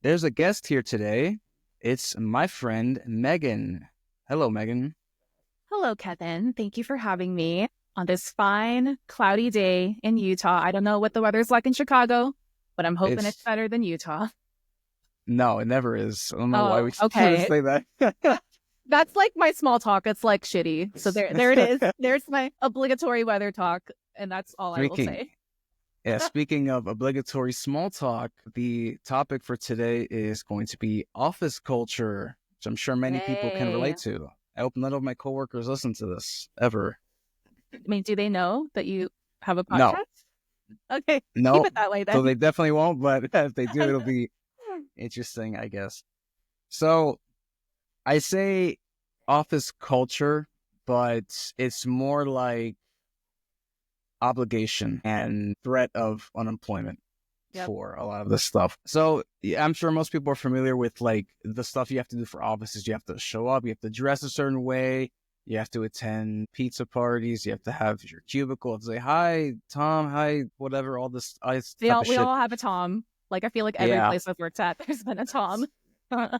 There's a guest here today. It's my friend Megan. Hello, Megan. Hello, Kevin. Thank you for having me on this fine, cloudy day in Utah. I don't know what the weather's like in Chicago, but I'm hoping it's It's better than Utah. no, it never is. I don't know why Oh, we would okay. say that. That's like my small talk. It's like shitty. So there it is. There's my obligatory weather talk, and that's all I will speaking, say. speaking of obligatory small talk, the topic for today is going to be office culture, which I'm sure many people can Yay. relate to. I hope none of my coworkers listen to this ever. I mean, do they know that you have a No, podcast? Okay, keep no. it that way So then. they definitely won't. But if they do, it'll be interesting, I guess. So I say office culture, but it's more like obligation and threat of unemployment Yep. for a lot of this stuff. So yeah, I'm sure most people are familiar with like the stuff you have to do for offices. You have to show up, you have to dress a certain way, you have to attend pizza parties, you have to have your cubicle and say, hi, Tom, hi, whatever, all this They type all of we shit. all have a Tom. Like I feel like every Yeah. place I've worked at, there's been a Tom.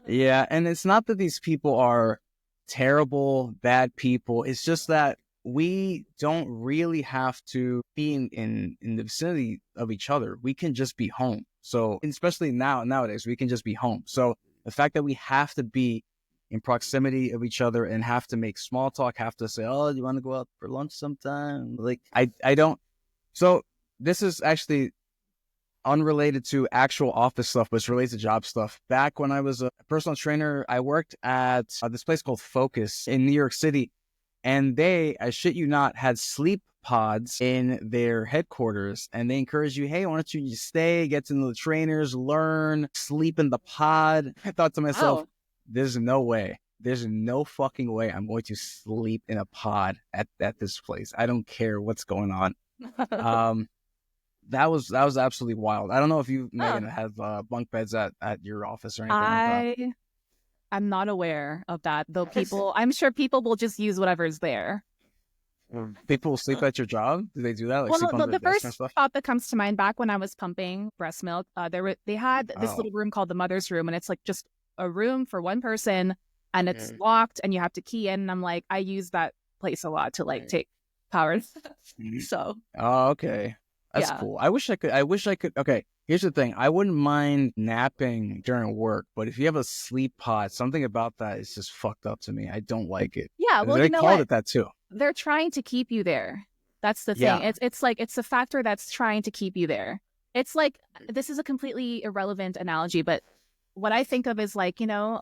Yeah, and it's not that these people are terrible, bad people. It's just that we don't really have to be in the vicinity of each other. We can just be home. So, especially nowadays, we can just be home. So, the fact that we have to be in proximity of each other and have to make small talk, have to say, "Oh, you want to go out for lunch sometime?" Like I don't. So, this is actually unrelated to actual office stuff, but it's related to job stuff. Back when I was a personal trainer, I worked at this place called Focus in New York City. And they, I shit you not, had sleep pods in their headquarters. And they encourage you, hey, why don't you just stay, get to know the trainers, learn, sleep in the pod. I thought to myself, Oh. there's no way. There's no fucking way I'm going to sleep in a pod at this place. I don't care what's going on. Um, that was absolutely wild. I don't know if you, Oh. Megan, have bunk beds at your office or anything like that. I I'm not aware of that, though I'm sure people will just use whatever's there. People sleep at your job. Do they do that? Like Well, sleep the, under the the desk and first stuff? thought that comes to mind back when I was pumping breast milk, they had this Oh, little room called the mother's room, and it's like just a room for one person, and it's mm. locked, and you have to key in. And I'm like, I use that place a lot to like take power. Mhm. So Oh, okay. That's yeah, cool. I wish I could. Okay, here's the thing. I wouldn't mind napping during work, but if you have a sleep pod, something about that is just fucked up to me. I don't like it. yeah. Well, you They know called what? it that too. They're trying to keep you there. That's the thing. Yeah. It's like it's a factor that's trying to keep you there. It's like this is a completely irrelevant analogy, but what I think of is like,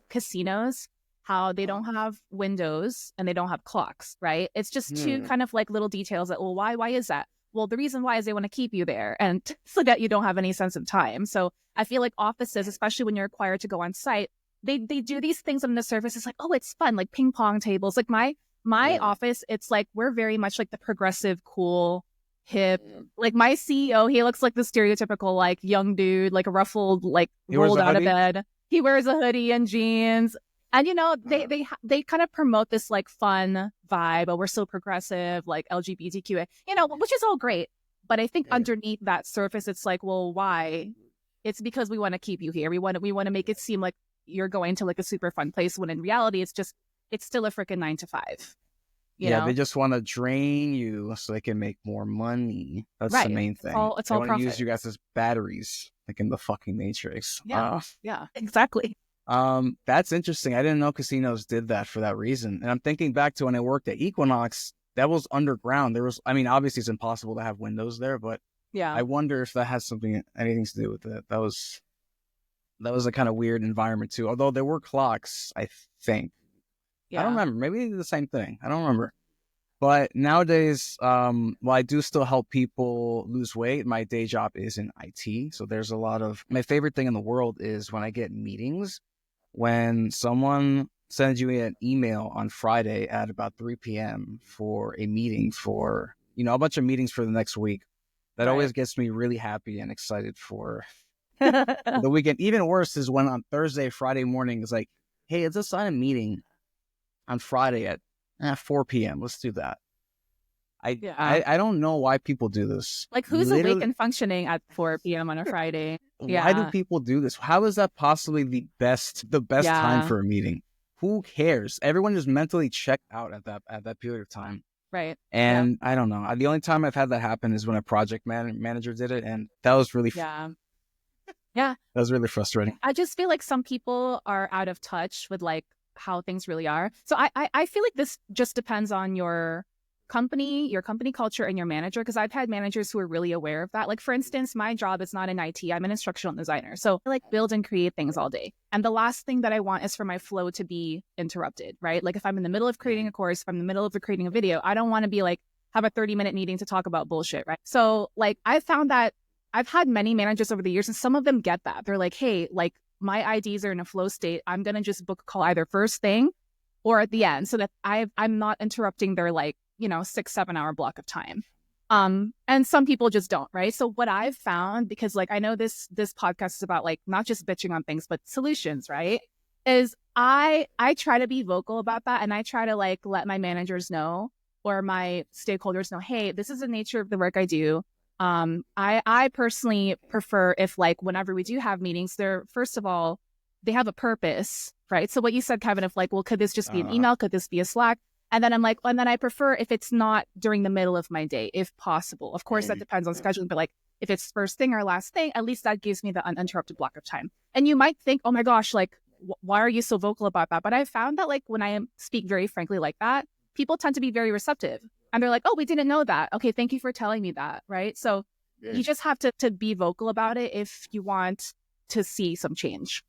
casinos, how they don't have windows and they don't have clocks, right? It's just two Hmm. kind of like little details that, well, why is that? Well, the reason why is they want to keep you there and so that you don't have any sense of time. So I feel like offices, especially when you're required to go on site, they do these things on the surface. It's like, oh, it's fun, like ping pong tables. Like my office, it's like we're very much like the progressive, cool, hip. Like my CEO, he looks like the stereotypical like young dude, like ruffled, like He wears rolled a out of hoodie. bed. He wears a hoodie and jeans. And they kind of promote this like fun vibe. Oh, we're so progressive, like LGBTQA, which is all great. But I think underneath that surface, it's like, well, why? It's because we want to keep you here. We want to make it seem like you're going to like a super fun place when in reality it's still a freaking 9 to 5, you Yeah, they know? just want to drain you so they can make more money. That's the Right. main It's thing. all it's They all want to use profit. you guys as batteries, like in the fucking Matrix. Yeah. Yeah. Exactly. That's interesting. I didn't know casinos did that for that reason. And I'm thinking back to when I worked at Equinox, that was underground. I mean, obviously it's impossible to have windows there, but Yeah. I wonder if that has anything to do with it. That was a kind of weird environment too. Although there were clocks, I think. I don't Yeah. remember. Maybe they did the same thing. I don't remember. But nowadays, while I do still help people lose weight, my day job is in IT. So there's a lot of my favorite thing in the world is when I get meetings, when someone sends you an email on Friday at about 3 p.m. for a meeting for, a bunch of meetings for the next week. That Right. always gets me really happy and excited for the weekend. Even worse is when on Thursday, Friday morning is like, hey, let's assign a meeting on Friday at 4 p.m. Let's do that. I don't know why people do this. Like, who's awake and functioning at 4 p.m. on a Friday? Why do people do this? How is that possibly the best time for a meeting? Who cares? Everyone is mentally checked out at that period of time. Right. And I don't know. The only time I've had that happen is when a project manager did it, and that was really that was really frustrating. I just feel like some people are out of touch with like how things really are. So I feel like this just depends on your company culture, and your manager, because I've had managers who are really aware of that. Like, for instance, my job is not in IT. I'm an instructional designer. So I like build and create things all day. And the last thing that I want is for my flow to be interrupted, right? Like, if I'm in the middle of creating a course, if I'm in the middle of creating a video, I don't want to be like, have a 30-minute meeting to talk about bullshit, right? So like, I found that I've had many managers over the years, and some of them get that. They're like, hey, like, my IDs are in a flow state. I'm going to just book a call either first thing or at the end, so that I'm not interrupting their, like, 6-7 hour block of time. And some people just don't, right? So what I've found, because like, I know this podcast is about like not just bitching on things, but solutions, right? Is I try to be vocal about that, and I try to like let my managers know, or my stakeholders know, hey, this is the nature of the work I do. I personally prefer if, like, whenever we do have meetings, they're, first of all, they have a purpose, right? So what you said, Kevin, if like, well, could this just be an email? Could this be a Slack? And then I'm like, and then I prefer if it's not during the middle of my day, if possible. Of course, that depends on scheduling, but like, if it's first thing or last thing, at least that gives me the uninterrupted block of time. And you might think, oh my gosh, like, why are you so vocal about that? But I found that like, when I speak very frankly like that, people tend to be very receptive. And they're like, oh, we didn't know that. Okay, thank you for telling me that, right? So you just have to be vocal about it if you want to see some change,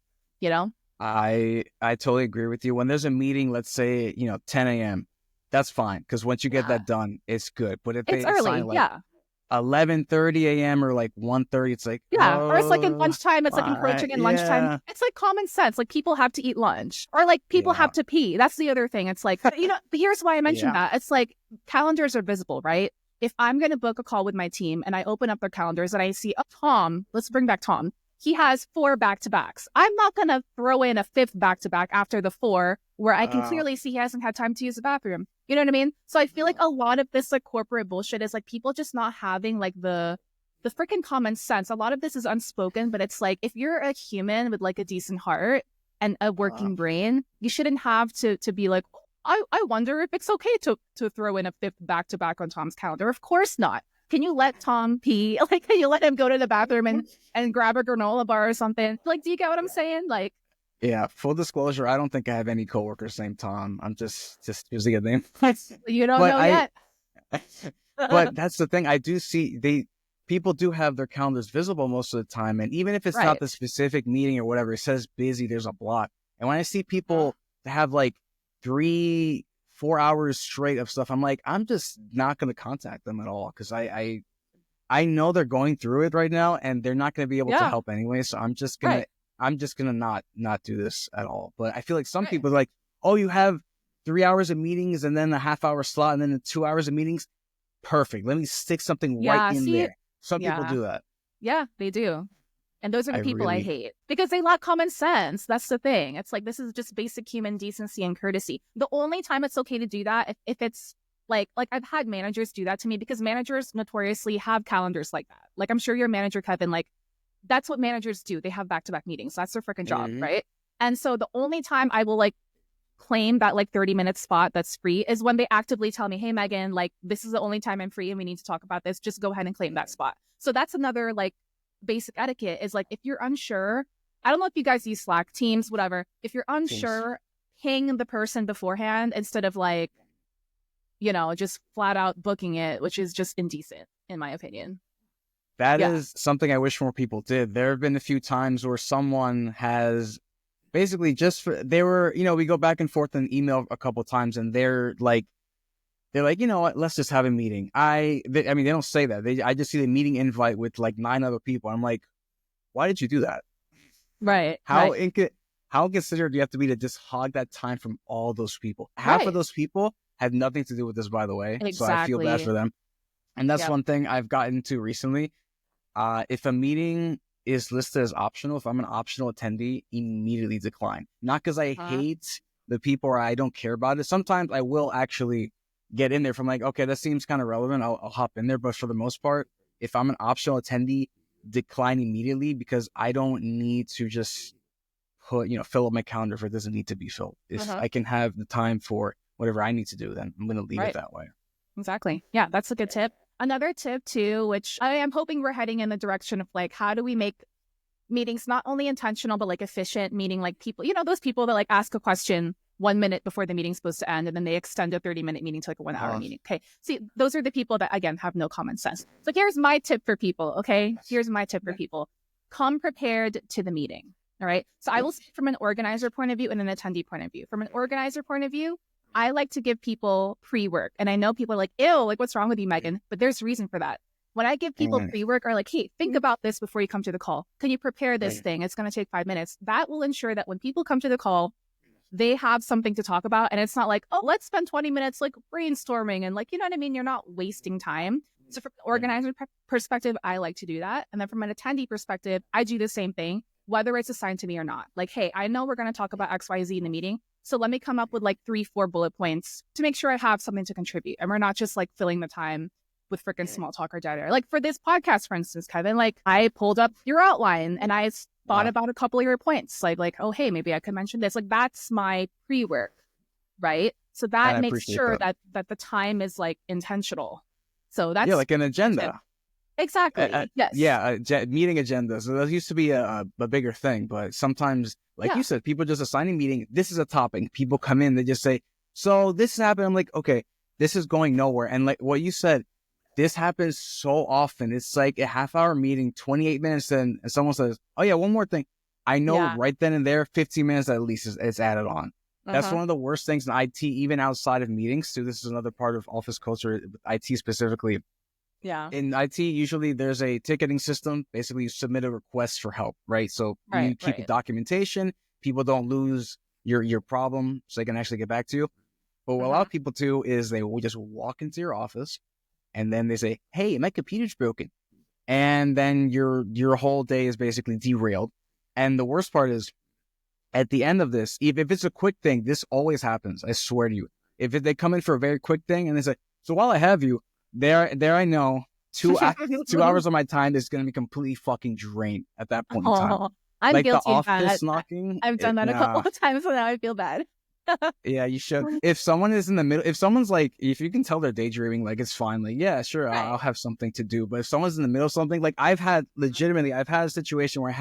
I totally agree with you. When there's a meeting, let's say, 10 a.m., that's fine, because once you get that done, it's good. But if it's early, like 11:30 a.m. or like 1:30, it's like, or it's like in lunchtime, it's like encroaching in lunchtime. It's like common sense. Like, people have to eat lunch, or like people have to pee. That's the other thing. It's like, here's why I mentioned that. It's like, calendars are visible, right? If I'm going to book a call with my team and I open up their calendars and I see, oh, Tom, let's bring back Tom. He has 4 back-to-backs. I'm not going to throw in a 5th back-to-back after the 4 where I can clearly see he hasn't had time to use the bathroom. You know what I mean? So I feel like a lot of this like corporate bullshit is like people just not having like the freaking common sense. A lot of this is unspoken, but it's like, if you're a human with like a decent heart and a working brain, you shouldn't have to be like, I wonder if it's okay to throw in a 5th back-to-back on Tom's calendar. Of course not. Can you let Tom pee? Like, can you let him go to the bathroom and grab a granola bar or something? Like, do you get what I'm saying? Like, yeah, full disclosure, I don't think I have any coworkers named Tom. I'm just using a name. You don't know yet. But that's the thing. I do see people do have their calendars visible most of the time. And even if it's not the specific meeting or whatever, it says busy, there's a block. And when I see people have like 3-4 hours straight of stuff, I'm like, I'm just not going to contact them at all, because I know they're going through it right now, and they're not going to be able to help anyway. So I'm just gonna not do this at all. But I feel like some people are like, oh, you have 3 hours of meetings and then a half-hour slot and then 2 hours of meetings. Perfect. Let me stick something right in there. Some people do that. Yeah, they do. And those are the people I hate, because they lack common sense. That's the thing. It's like, this is just basic human decency and courtesy. The only time it's okay to do that if it's like I've had managers do that to me, because managers notoriously have calendars like that. Like, I'm sure your manager, Kevin, like, that's what managers do. They have back-to-back meetings. That's their freaking job, right? And so the only time I will like claim that like 30-minute spot that's free is when they actively tell me, hey, Megan, like, this is the only time I'm free and we need to talk about this. Just go ahead and claim that spot. So that's another like basic etiquette, is like, if you're unsure, I don't know if you guys use Slack, Teams, whatever. If you're unsure, ping the person beforehand instead of like, just flat out booking it, which is just indecent, in my opinion. That is something I wish more people did. There have been a few times where someone has basically we go back and forth in email a couple of times, and they're like, you know what, let's just have a meeting. They don't say that. I just see the meeting invite with like 9 other people. I'm like, why did you do that? Right. How inconsiderate do you have to be to just hog that time from all those people? Half of those people have nothing to do with this, by the way. Exactly. So I feel bad for them. And that's one thing I've gotten to recently. If a meeting is listed as optional, if I'm an optional attendee, immediately decline. Not because I hate the people or I don't care about it. Sometimes I will actually get in there. If I'm like, okay, that seems kind of relevant, I'll hop in there. But for the most part, if I'm an optional attendee, decline immediately, because I don't need to just fill up my calendar if it doesn't need to be filled. If I can have the time for whatever I need to do, then I'm going to leave it that way. Exactly. Yeah, that's a good tip. Another tip too, which I am hoping we're heading in the direction of like, how do we make meetings not only intentional, but like efficient, meaning like people, those people that like ask a question 1 minute before the meeting's supposed to end, and then they extend a 30-minute meeting to like a 1 hour meeting. Okay. See, those are the people that, again, have no common sense. So here's my tip for people. Okay. Here's my tip for people. Come prepared to the meeting. All right. So I will speak from an organizer point of view and an attendee point of view. From an organizer point of view, I like to give people pre-work. And I know people are like, ew, like, what's wrong with you, Megan? But there's reason for that. When I give people pre-work, or like, hey, think about this before you come to the call. Can you prepare this thing? It's going to take 5 minutes. That will ensure that when people come to the call, they have something to talk about. And it's not like, oh, let's spend 20 minutes like brainstorming. And like, you know what I mean? You're not wasting time. So from an organizer perspective, I like to do that. And then from an attendee perspective, I do the same thing, whether it's assigned to me or not. Like, hey, I know we're going to talk about XYZ in the meeting. So let me come up with like 3-4 bullet points to make sure I have something to contribute. And we're not just like filling the time with freaking small talk or dead air. Like for this podcast, for instance, Kevin, like I pulled up your outline and I thought about a couple of your points. Like, oh, hey, maybe I could mention this. Like that's my pre-work, right? So that makes sure that the time is like intentional. So that's like an agenda. Exactly. Yes. Meeting agenda. So that used to be a bigger thing, but sometimes, like you said, people just assign a meeting. This is a topic. People come in, they just say, so this happened. I'm like, okay, this is going nowhere. And like what you said, this happens so often. It's like a half-hour meeting, 28 minutes in, and someone says, oh yeah, one more thing. I know right then and there, 15 minutes at least is added on. That's one of the worst things in IT, even outside of meetings too. This is another part of office culture, IT specifically. Yeah. In IT, usually there's a ticketing system. Basically, you submit a request for help, right? So you keep the documentation. People don't lose your problem, so they can actually get back to you. But what a lot of people do is they will just walk into your office, and then they say, hey, my computer's broken. And then your whole day is basically derailed. And the worst part is, at the end of this, if it's a quick thing, this always happens. I swear to you. If they come in for a very quick thing and they say, so while I have you, there I know 2 hours of my time is going to be completely fucking drained at that point in time. I'm like guilty the of that. office knocking. I've done that a couple of times, so now I feel bad. Yeah, you should. If someone is in the middle, if someone's like, if you can tell they're daydreaming, like it's fine. Like, yeah, sure, I'll have something to do. But if someone's in the middle of something, like I've had a situation where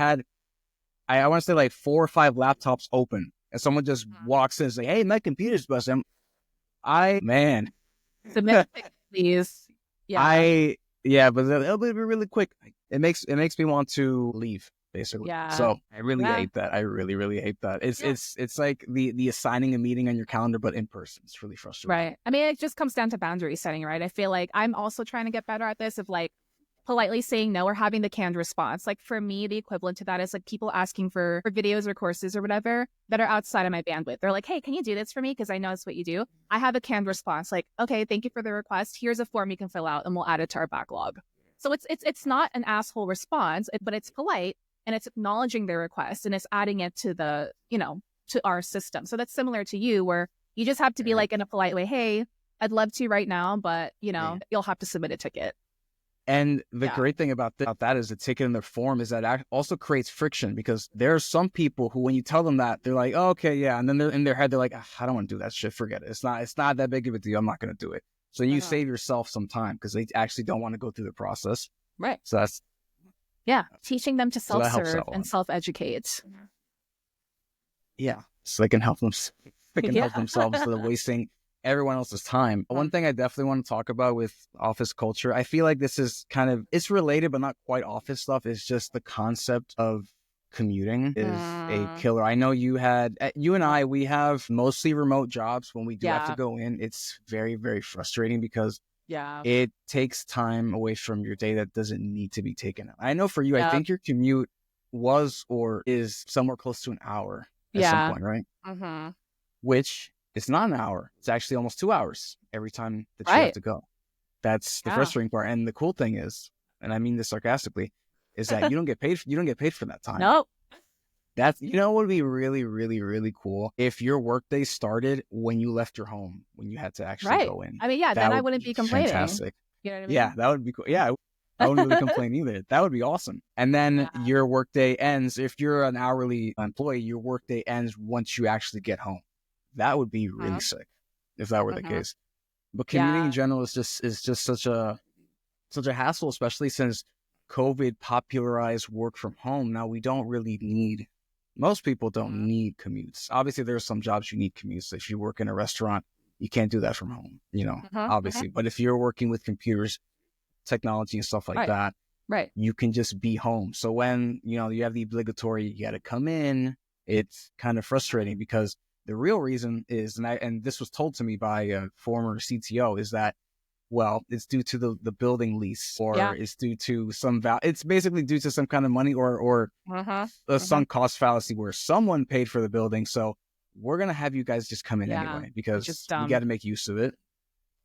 I want to say like 4 or 5 laptops open, and someone just walks in and say, hey, my computer's busted. Submit, please. Yeah. But it'll be really quick. It makes me want to leave, basically. Yeah. So I really hate that. I really, really hate that. It's like the assigning a meeting on your calendar, but in person. It's really frustrating. Right. I mean, it just comes down to boundary setting, right? I feel like I'm also trying to get better at this, of like politely saying no or having the canned response. Like for me, the equivalent to that is like people asking for videos or courses or whatever that are outside of my bandwidth. They're like, hey, can you do this for me? Because I know it's what you do. I have a canned response. Like, okay, thank you for the request. Here's a form you can fill out and we'll add it to our backlog. So it's not an asshole response, but it's polite and it's acknowledging their request and it's adding it to the, to our system. So that's similar to you, where you just have to be like in a polite way, hey, I'd love to right now, but you'll have to submit a ticket. And the great thing about that is the ticket in their form is that it also creates friction, because there are some people who, when you tell them that, they're like, oh, okay, yeah. And then they're in their head, they're like, I don't want to do that shit. Forget it. It's not that big of a deal. I'm not going to do it. So you save yourself some time because they actually don't want to go through the process. Right. So that's. Yeah. Teaching them to self-serve and self-educate. Yeah. So they can help them. They can help themselves instead of wasting everyone else's time. One thing I definitely want to talk about with office culture, I feel like this is it's related, but not quite office stuff. It's just the concept of commuting is a killer. I know you and I, we have mostly remote jobs. When we do have to go in, it's very, very frustrating because it takes time away from your day that doesn't need to be taken. I know for you, I think your commute was or is somewhere close to an hour at some point, right? Mm-hmm. Which it's not an hour. It's actually almost 2 hours every time that you have to go. That's the frustrating part. And the cool thing is, and I mean this sarcastically, is that you don't get paid for that time. Nope. That's, what would be really, really, really cool if your workday started when you left your home, when you had to actually Right. go in. I mean, yeah, then That I would wouldn't be be complaining. fantastic. You know what I Yeah, mean? that would be cool. Yeah, I wouldn't really complain either. That would be awesome. And then Yeah. your workday ends. If you're an hourly employee, your workday ends once you actually get home. That would be really Uh-huh. sick if that were the Uh-huh. case. But commuting in Yeah. general is just such a hassle, especially since COVID popularized work from home. Now we don't really need. Most people don't Uh-huh. need commutes. Obviously, there are some jobs you need commutes. If you work in a restaurant, you can't do that from home. Uh-huh. Uh-huh. Obviously. But if you're working with computers, technology and stuff like Right. that, Right. you can just be home. So when, you have the obligatory, you got to come in, it's kind of frustrating because the real reason is, and this was told to me by a former CTO, is that, well, it's due to the building lease, or Yeah. it's due to it's basically due to some kind of money or Uh-huh. a Uh-huh. sunk cost fallacy where someone paid for the building. So we're going to have you guys just come in Yeah. anyway, Which is because we got dumb. to make use of it.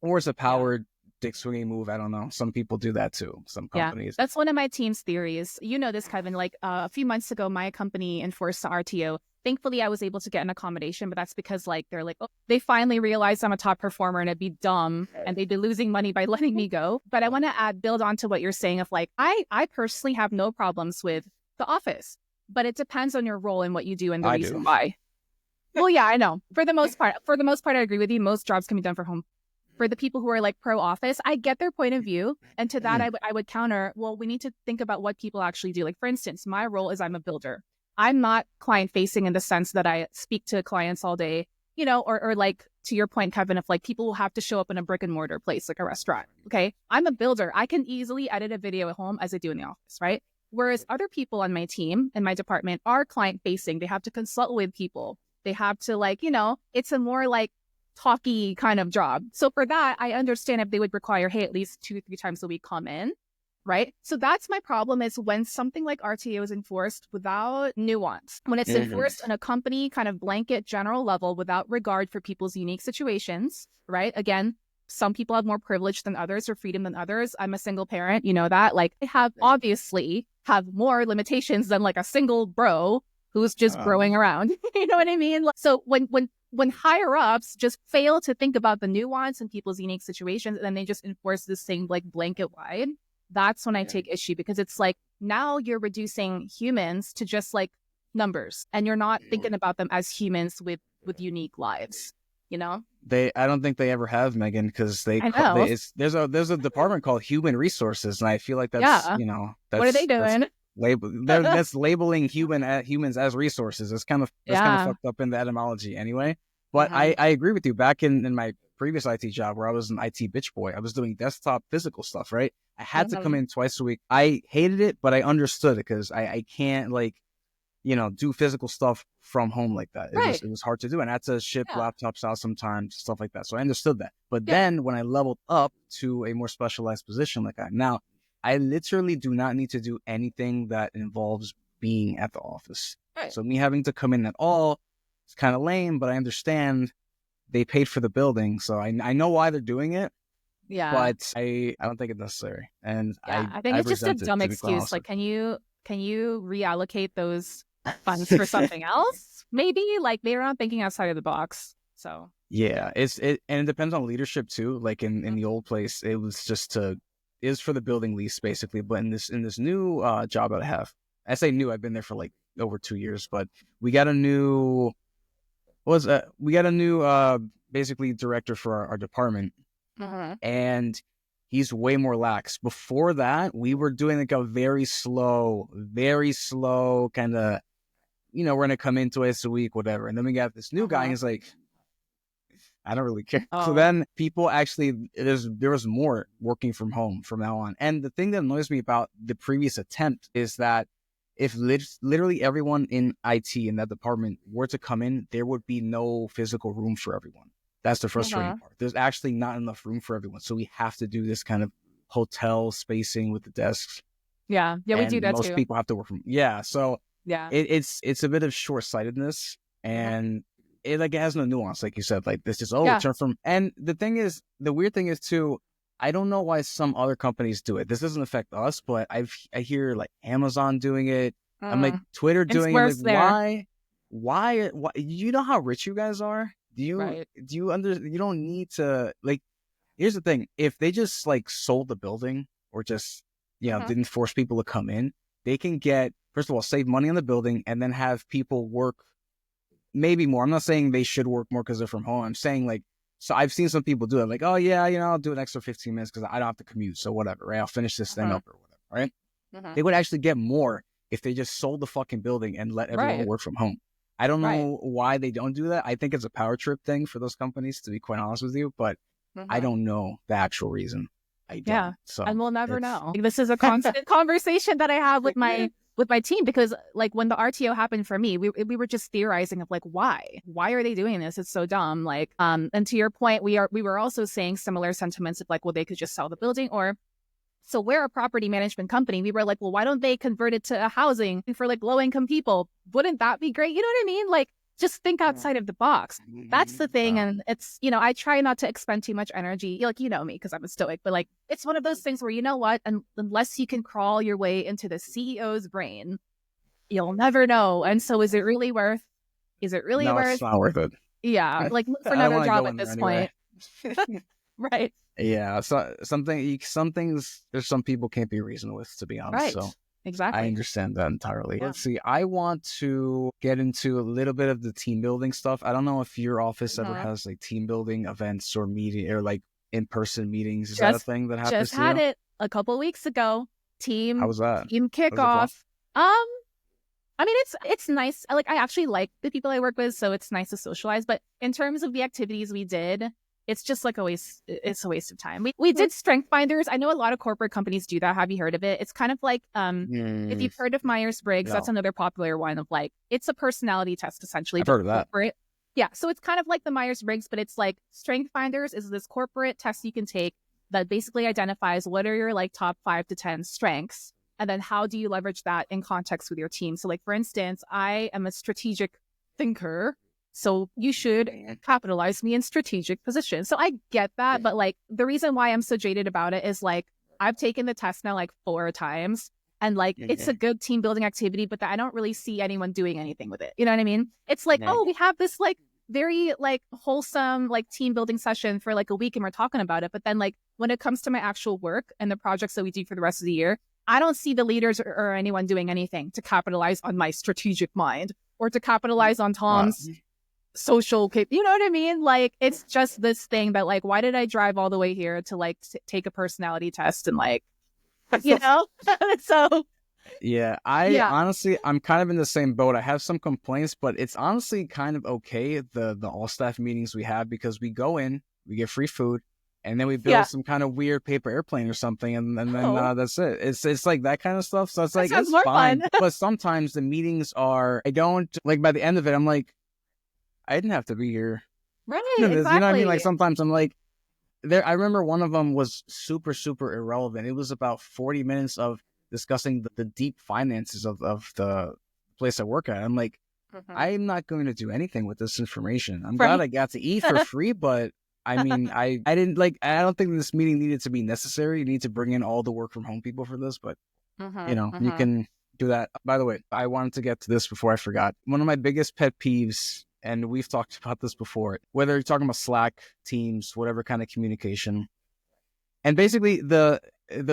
Or it's a Yeah. powered dick swinging move. I don't know. Some people do that too. Some Yeah. companies. That's one of my team's theories. You know this, Kevin. Like a few months ago, my company enforced the RTO. Thankfully, I was able to get an accommodation, but that's because like they're like, oh, they finally realized I'm a top performer and it'd be dumb and they'd be losing money by letting me go. But I want to build on to what you're saying of like, I personally have no problems with the office, but it depends on your role and what you do and the I reason do. why. Well, yeah, I know. For the most part, I agree with you. Most jobs can be done from home. For the people who are like pro office, I get their point of view. And to that, I would counter, well, we need to think about what people actually do. Like, for instance, my role is I'm a builder. I'm not client facing in the sense that I speak to clients all day, or like to your point, Kevin, if like people will have to show up in a brick and mortar place, like a restaurant. Okay. I'm a builder. I can easily edit a video at home as I do in the office, right? Whereas other people on my team and my department are client facing. They have to consult with people. They have to like, it's a more like talky kind of job. So for that, I understand if they would require, hey, at least 2-3 times a week come in, right? So that's my problem is when something like RTO is enforced without nuance, when it's enforced on a company kind of blanket general level without regard for people's unique situations, right? Again, some people have more privilege than others or freedom than others. I'm a single parent, you know that. Like I obviously have more limitations than like a single bro who's just growing around. You know what I mean? So when higher ups just fail to think about the nuance in people's unique situations and then they just enforce this thing like blanket wide, that's when I take issue because it's like now you're reducing humans to just like numbers and you're not thinking about them as humans with unique lives, I don't think they ever have, Megan, because there's a department called Human Resources, and I feel like that's Yeah. that's What are they doing? That's labeling humans as resources. It's kind of fucked up in the etymology anyway. But I agree with you. Back in my previous IT job where I was an IT bitch boy, I was doing desktop physical stuff, right? I had to come in twice a week. I hated it, but I understood it because I can't do physical stuff from home like that. It was hard to do. And I had to ship laptops out sometimes, stuff like that. So I understood that. But then when I leveled up to a more specialized position like I am now, I literally do not need to do anything that involves being at the office. Right. So me having to come in at all, it's kind of lame, but I understand they paid for the building. So I know why they're doing it. Yeah. But I don't think it's necessary. And I think it's just a dumb excuse. Like, can you reallocate those funds for something else? Maybe like they're not thinking outside of the box. So yeah, and it depends on leadership too. Like in the old place, it was just is for the building lease basically. But in this new job that I have, I say new, I've been there for like over 2 years, but we got a new basically director for our department, and he's way more lax. Before that, we were doing like a very slow kind of, we're gonna come in twice a week, whatever. And then we got this new guy, and he's like, I don't really care. So then people actually, there was more working from home from now on. And the thing that annoys me about the previous attempt is that if literally everyone in IT in that department were to come in, there would be no physical room for everyone. That's the frustrating part. There's actually not enough room for everyone. So we have to do this kind of hotel spacing with the desks. Yeah, we do that most too. Most people have to work from, so yeah, it's a bit of short-sightedness, and it has no nuance, like you said. Like this is turn from. And the weird thing is too, I don't know why some other companies do it. This doesn't affect us, but I hear like Amazon doing it, I'm like, Twitter It's doing it. worse Like, there. why? You know how rich you guys are? Right. You don't need to, like, here's the thing. If they just like sold the building or just, didn't force people to come in, they can first of all, save money on the building and then have people work maybe more. I'm not saying they should work more because they're from home. I'm saying like, so I've seen some people do it like, oh yeah, I'll do an extra 15 minutes because I don't have to commute. So whatever, right? I'll finish this thing up or whatever, right? They would actually get more if they just sold the fucking building and let everyone work from home. I don't know why they don't do that. I think it's a power trip thing for those companies, to be quite honest with you, but I don't know the actual reason. I don't. Yeah. So And we'll never know. Like, this is a constant conversation that I have with my team, because like when the RTO happened for me, we were just theorizing of like, why are they doing this? It's so dumb. Like, and to your point, we were also saying similar sentiments of like, well, they could just sell the building, or so we're a property management company. We were like, well, why don't they convert it to a housing for like low income people? Wouldn't that be great? You know what I mean? Like, just think outside of the box. That's the thing. And it's, I try not to expend too much energy. Like, you know me, because I'm a stoic, but like, it's one of those things where, you know what? And unless you can crawl your way into the CEO's brain, you'll never know. And so is it really worth? It's not worth it. Yeah. Like, look for another job at this point. Right. Yeah. So some things, there's some people can't be reasoned with, to be honest. Right. So exactly. I understand that entirely. Yeah. Let's see. I want to get into a little bit of the team building stuff. I don't know if your office ever has like team building events or meeting or like in-person meetings. Is that a thing that happens? Just had it a couple weeks ago. How was that? Team kickoff. I mean, it's nice. I actually like the people I work with, so it's nice to socialize. But in terms of the activities we did, it's just like it's a waste of time. We did strength finders. I know a lot of corporate companies do that. Have you heard of it? It's kind of like if you've heard of Myers-Briggs, that's another popular one of like, it's a personality test essentially. I've heard of that. Corporate. Yeah, so it's kind of like the Myers-Briggs, but it's like strength finders is this corporate test you can take that basically identifies what are your like top 5 to 10 strengths, and then how do you leverage that in context with your team. So like, for instance, I am a strategic thinker. So you should capitalize me in strategic positions. So I get that. But like, the reason why I'm so jaded about it is like, I've taken the test now like 4 times, and like, it's a good team building activity, but I don't really see anyone doing anything with it. You know what I mean? It's like, oh, we have this like very like wholesome like team building session for like a week and we're talking about it. But then like, when it comes to my actual work and the projects that we do for the rest of the year, I don't see the leaders or anyone doing anything to capitalize on my strategic mind or to capitalize on Tom's social, you know what I mean? Like, it's just this thing that like, why did I drive all the way here to like take a personality test and like, so yeah, honestly, I'm kind of in the same boat. I have some complaints, but it's honestly kind of okay, the all staff meetings we have, because we go in, we get free food, and then we build some kind of weird paper airplane or something, and then that's it. It's like that kind of stuff. So it's like, it's fine. But sometimes the meetings are, I don't, like, by the end of it, I'm like, I didn't have to be here. Right, exactly. You know what I mean? Like, sometimes I'm like, I remember one of them was super, super irrelevant. It was about 40 minutes of discussing the deep finances of the place I work at. I'm like, I'm not going to do anything with this information. I'm glad I got to eat for free, but I mean, I didn't like, I don't think this meeting needed to be necessary. You need to bring in all the work from home people for this, but you can do that. By the way, I wanted to get to this before I forgot. One of my biggest pet peeves, and we've talked about this before, whether you're talking about Slack, Teams, whatever kind of communication. And basically the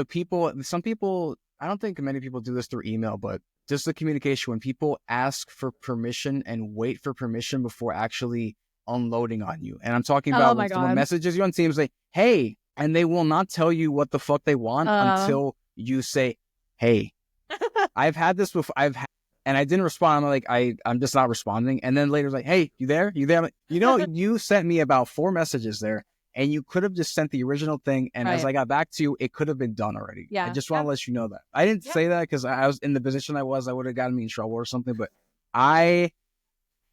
people, some people, I don't think many people do this through email, but just the communication when people ask for permission and wait for permission before actually unloading on you. And I'm talking about when someone messages you on Teams, like, hey, and they will not tell you what the fuck they want until you say, hey. I've had this before. And I didn't respond. I'm like, I'm just not responding. And then later, like, hey, you there? You there? Like, you sent me about 4 messages there, and you could have just sent the original thing. And as I got back to you, it could have been done already. Yeah. I just want to let you know that. I didn't say that because I was in the position I would have gotten me in trouble or something. But I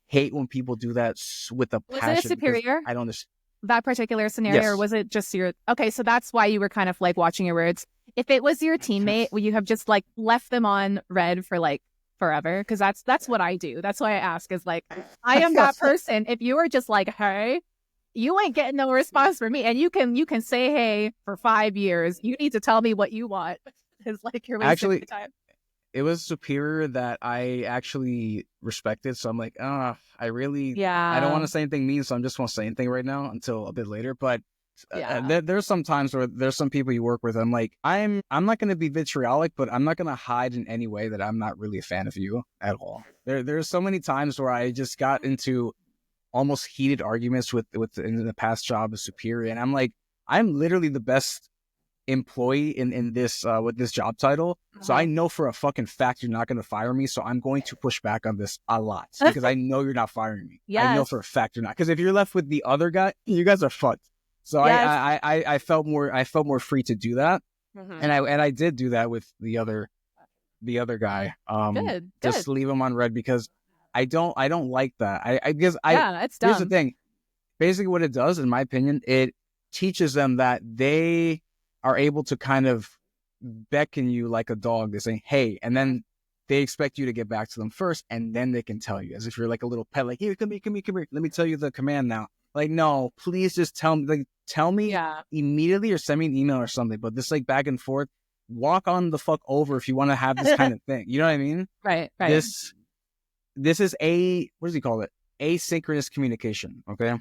hate when people do that with a passion. Was it a superior? I don't understand. That particular scenario, or was it just your... Okay, so that's why you were kind of like watching your words. If it was your teammate, would you have just like left them on red for like forever? Because that's what I do. That's why I ask, is like, I am that person. If you are just like, hey, you ain't getting no response from me, and you can say hey for 5 years, you need to tell me what you want. It's like you're wasting time. it was a superior that I actually respected. So I'm like, I don't Yeah. want to say anything mean, so I'm just won't say anything right now until a bit later. But Yeah. there's some times where there's some people you work with. I'm like, I'm not going to be vitriolic, but I'm not going to hide in any way that I'm not really a fan of you at all. There's so many times where I just got into almost heated arguments with in the past job as superior, and I'm like, I'm literally the best employee in this with this job title, so I know for a fucking fact you're not going to fire me, so I'm going to push back on this a lot because I know you're not firing me. I know Yes. for a fact you're not, because if you're left with the other guy, you guys are fucked. So Yes. I felt more free to do that, Mhm. and I did do that with the other guy. Good. Just Good. leave him on red because I don't like that. Yeah, it's Here's the dumb. thing. Basically, what it does, in my opinion, it teaches them that they are able to kind of beckon you like a dog. They're saying, hey, and then they expect you to get back to them first, and then they can tell you, as if you're like a little pet, like, here, come here. Let me tell you the command now. Like, no, please just tell me, Yeah. immediately, or send me an email or something. But this like back and forth, walk on the fuck over if you want to have this kind of thing. You know what I mean? Right. This is what does he call it? Asynchronous communication. Okay.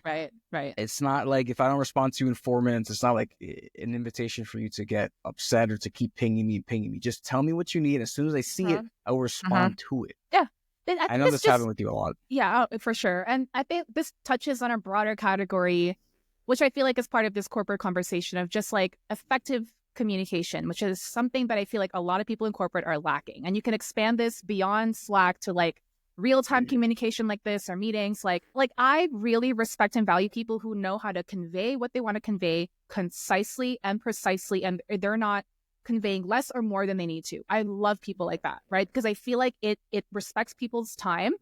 Right. It's not like if I don't respond to you in 4 minutes, it's not like an invitation for you to get upset or to keep pinging me. Just tell me what you need. As soon as I see it, I will respond to it. Yeah. I know this happened with you a lot. Yeah, for sure. And I think this touches on a broader category, which I feel like is part of this corporate conversation of just like effective communication, which is something that I feel like a lot of people in corporate are lacking. And you can expand this beyond Slack to like real-time communication like this or meetings. Like I really respect and value people who know how to convey what they want to convey concisely and precisely, and they're not conveying less or more than they need to. I love people like that, right? Because I feel like it respects people's time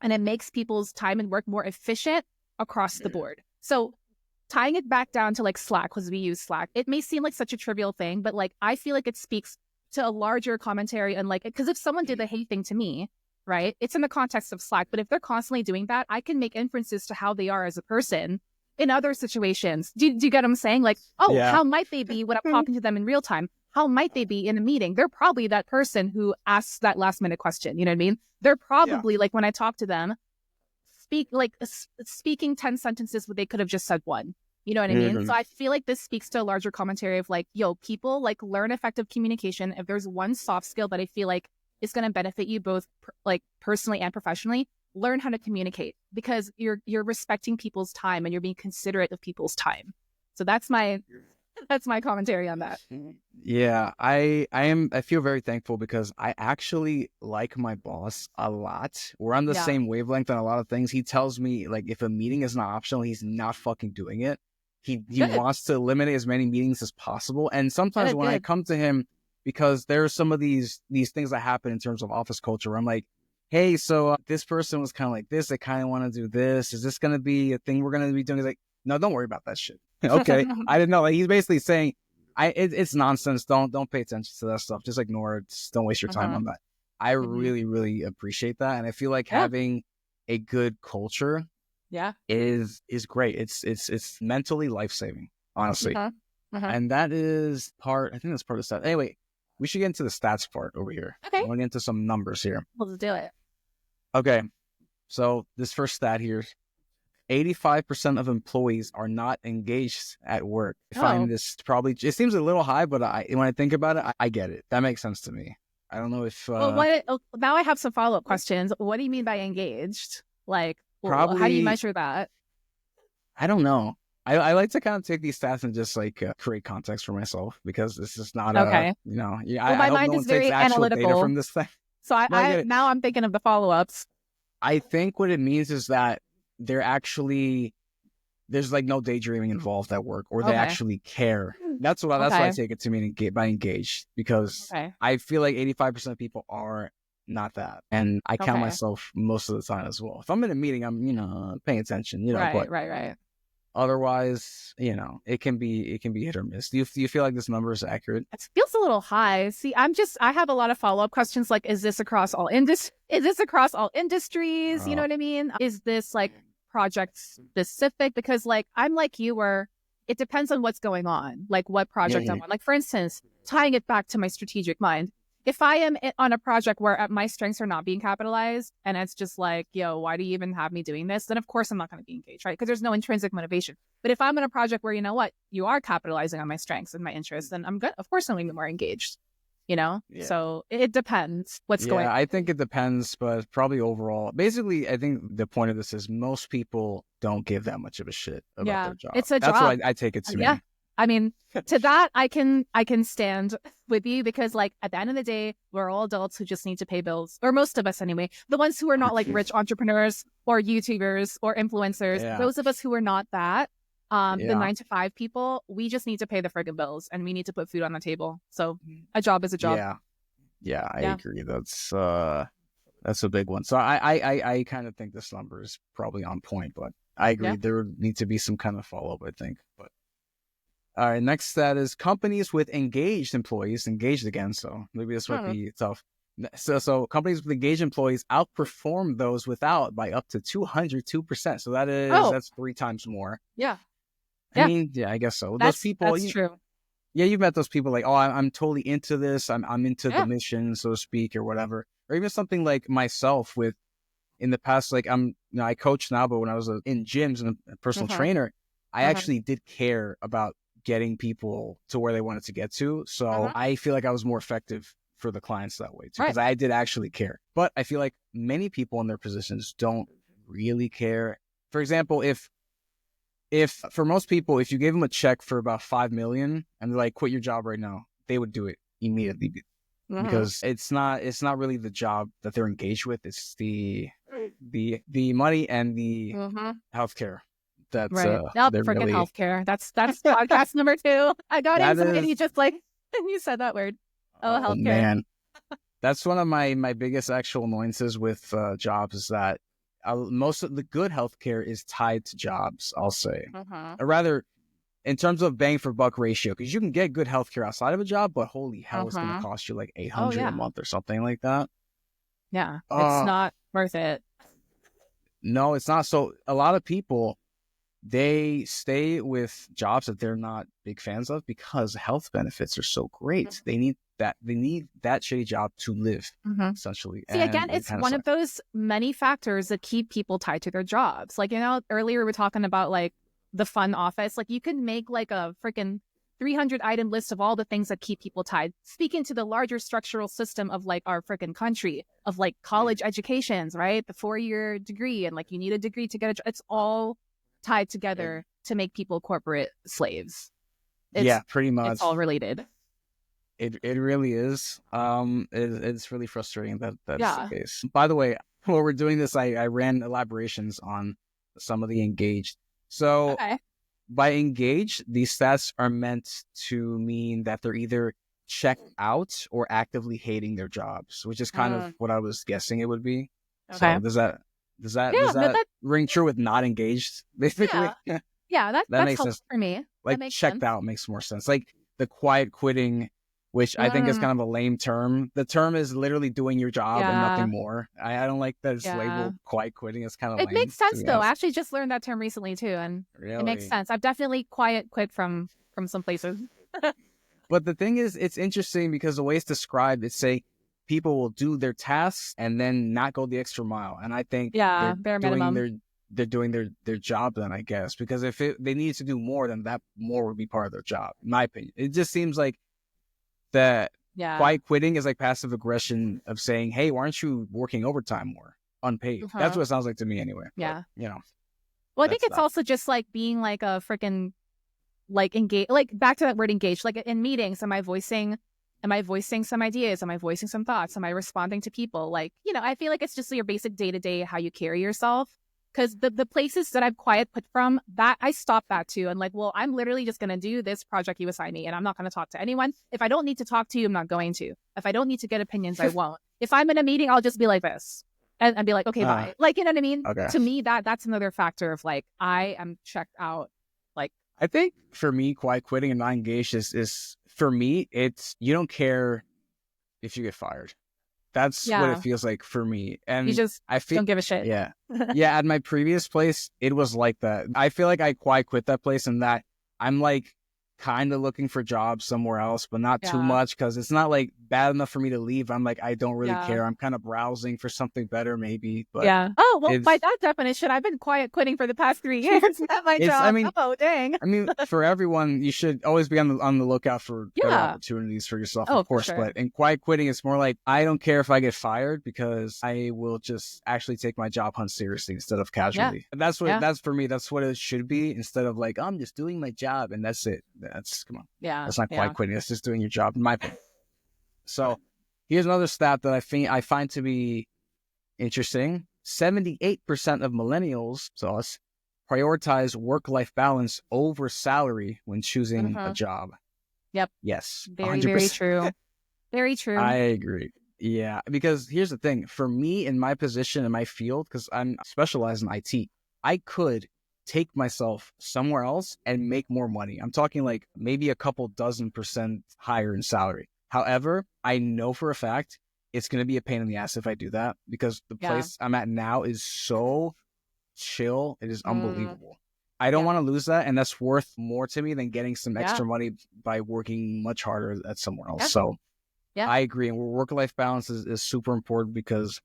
and it makes people's time and work more efficient across the board. So tying it back down to like Slack, because we use Slack, it may seem like such a trivial thing, but like I feel like it speaks to a larger commentary and like, because if someone did the hate thing to me, right, it's in the context of Slack, but if they're constantly doing that, I can make inferences to how they are as a person in other situations. Do you get what I'm saying? Like, how might they be when I'm talking to them in real time? How might they be in a meeting? They're probably that person who asks that last minute question. You know what I mean? They're probably like, when I talk to them, speaking 10 sentences, but they could have just said one. You know what I mean? So I feel like this speaks to a larger commentary of like, people like learn effective communication. If there's one soft skill that I feel like is going to benefit you both like personally and professionally, learn how to communicate, because you're respecting people's time and you're being considerate of people's time. So that's my commentary on that. Yeah, I feel very thankful because I actually like my boss a lot. We're on the same wavelength on a lot of things. He tells me like if a meeting is not optional, he's not fucking doing it. He wants to eliminate as many meetings as possible. And sometimes when I come to him, because there's some of these things that happen in terms of office culture where I'm like, hey, so this person was kind of like this. They kind of want to do this. Is this going to be a thing we're going to be doing? He's like, no, don't worry about that shit. Okay. I didn't know. Like, he's basically saying, it's nonsense. Don't pay attention to that stuff. Just ignore it. Just don't waste your time on that. I really, really appreciate that. And I feel like having a good culture is great. It's mentally life-saving, honestly. And that is I think that's part of the stats. Anyway, we should get into the stats part over here. Okay. I want to get into some numbers here. Let's do it. Okay. So this first stat here, 85% of employees are not engaged at work. I find this it seems a little high, but when I think about it, I get it. That makes sense to me. I don't know if... now I have some follow-up questions. What do you mean by engaged? Like, how do you measure that? I don't know. I like to kind of take these stats and just like create context for myself, because this is not okay. My mind is very analytical data from this thing. So now I'm thinking of the follow-ups. I think what it means is that there's like no daydreaming involved at work, or they actually care. That's what I take it to mean by engaged, because I feel like 85% of people are not that, and I count myself most of the time as well. If I'm in a meeting, I'm paying attention. Right. Otherwise, it can be hit or miss. Do you feel like this number is accurate? It feels a little high. See, I have a lot of follow-up questions like, is this across all industries? You know what I mean? Is this like project specific? Because like I'm like you, where it depends on what's going on, like what project I'm on. Like for instance, tying it back to my strategic mind, if I am on a project where my strengths are not being capitalized and it's just like, yo, why do you even have me doing this? Then of course I'm not going to be engaged, right? Because there's no intrinsic motivation. But if I'm in a project where, you know what, you are capitalizing on my strengths and my interests, then I'm good. Of course I'm going to be more engaged, you know? Yeah. So it depends what's going on. I think it depends, but probably overall. Basically, I think the point of this is most people don't give that much of a shit about their job. It's a That's job. what I take it to mean. I mean, to that, I can stand with you because, like, at the end of the day, we're all adults who just need to pay bills, or most of us anyway. The ones who are not like rich entrepreneurs or YouTubers or influencers, those of us who are not that, the 9-to-5 people, we just need to pay the friggin' bills and we need to put food on the table. So a job is a job. Yeah, I agree. That's a big one. So I kind of think this number is probably on point, but I agree there would need to be some kind of follow up, I think. But all right, next stat is companies with engaged employees, engaged again, so maybe this might be tough. So companies with engaged employees outperform those without by up to 202%. So that's 3 times more. Yeah. I mean, I guess so. Those people, that's true. Yeah, you've met those people like, oh, I'm totally into this. I'm into the mission, so to speak, or whatever. Or even something like myself with, in the past, like I coach now, but when I was in gyms and a personal trainer, I actually did care about getting people to where they wanted to get to. So I feel like I was more effective for the clients that way too, because I did actually care. But I feel like many people in their positions don't really care. For example, if for most people, if you gave them a check for about 5 million and they're like, quit your job right now, they would do it immediately because it's not really the job that they're engaged with. It's the money and the healthcare. That's freaking healthcare. That's podcast number 2. I got anxiety just like you said that word. Healthcare. Man, that's one of my biggest actual annoyances with jobs is that most of the good healthcare is tied to jobs. I'll say, or rather, in terms of bang for buck ratio, because you can get good healthcare outside of a job, but holy hell, it's going to cost you like $800 a month or something like that. Yeah, it's not worth it. No, it's not. So a lot of people, they stay with jobs that they're not big fans of because health benefits are so great. They need that shitty job to live, essentially. See, again, it's one of those many factors that keep people tied to their jobs. Like, earlier we were talking about like the fun office. Like, you could make like a freaking 300 item list of all the things that keep people tied, speaking to the larger structural system of like our freaking country, of like college educations, right? The 4-year degree, and like you need a degree to get a job. It's all tied together to make people corporate slaves. Pretty much. It's all related. It really is. It's really frustrating that's the case. By the way, while we're doing this, I ran elaborations on some of the engaged. So by engaged, these stats are meant to mean that they're either checked out or actively hating their jobs, which is kind of what I was guessing it would be. Okay. So does that ring true with not engaged, basically? Yeah, that makes sense for me. Like checked out makes more sense. Like the quiet quitting, which I think is kind of a lame term. The term is literally doing your job and nothing more. I don't like that it's labeled quiet quitting. It's kind of lame. It makes sense though. I actually just learned that term recently too, and it makes sense. I've definitely quiet quit from some places. But the thing is, it's interesting because the way it's described, it's say people will do their tasks and then not go the extra mile. And I think bare minimum. They're doing their job then, I guess, because if they needed to do more, then that more would be part of their job, in my opinion. It just seems like that quiet quitting is like passive aggression of saying, hey, why aren't you working overtime more unpaid? That's what it sounds like to me anyway. Yeah. But, well, I think it's also just like being like a freaking like engage, like back to that word engaged, like in meetings, am I voicing some ideas? Am I voicing some thoughts? Am I responding to people? Like, I feel like it's just your basic day-to-day, how you carry yourself. Because the places that I've quiet quit from, that I stopped that too. And like, well, I'm literally just going to do this project you assign me and I'm not going to talk to anyone. If I don't need to talk to you, I'm not going to. If I don't need to get opinions, I won't. If I'm in a meeting, I'll just be like this and be like, okay, bye. Like, you know what I mean? Okay. To me, that's another factor of like, I am checked out. Like, I think for me, quiet quitting and not engaged is for me, it's you don't care if you get fired. That's what it feels like for me. And you just don't give a shit. Yeah. At my previous place, it was like that. I feel like I quiet quit that place and that I'm like, kind of looking for jobs somewhere else, but not too Yeah. much, because it's not like bad enough for me to leave. I'm like, I don't really Yeah. care. I'm kind of browsing for something better, maybe. But Yeah. Oh, well, by it's that definition, I've been quiet quitting for the past 3 years at my it's. job. I mean, Oh, dang. for everyone, you should always be on the lookout for better Yeah. opportunities for yourself, Oh, of for course. sure. But in quiet quitting, it's more like, I don't care if I get fired, because I will just actually take my job hunt seriously instead of casually. And that's what Yeah. that's for me. That's what it should be, instead of like, I'm just doing my job and that's it. Come on. Yeah. That's not Yeah. quiet quitting. That's just doing your job, in my opinion. So here's another stat that I find to be interesting. 78% of millennials, so us, prioritize work-life balance over salary when choosing a job. Yep. Yes. Very, 100%. very true. Very true. I agree. Yeah, because here's the thing. For me, in my position, in my field, because I'm specialized in IT, I could take myself somewhere else and make more money. I'm talking like maybe a couple dozen % higher in salary. However, I know for a fact it's going to be a pain in the ass if I do that, because the place I'm at now is so chill. It is unbelievable. I don't want to lose that, and that's worth more to me than getting some extra money by working much harder at somewhere else. So I agree. And work-life balance is super important, because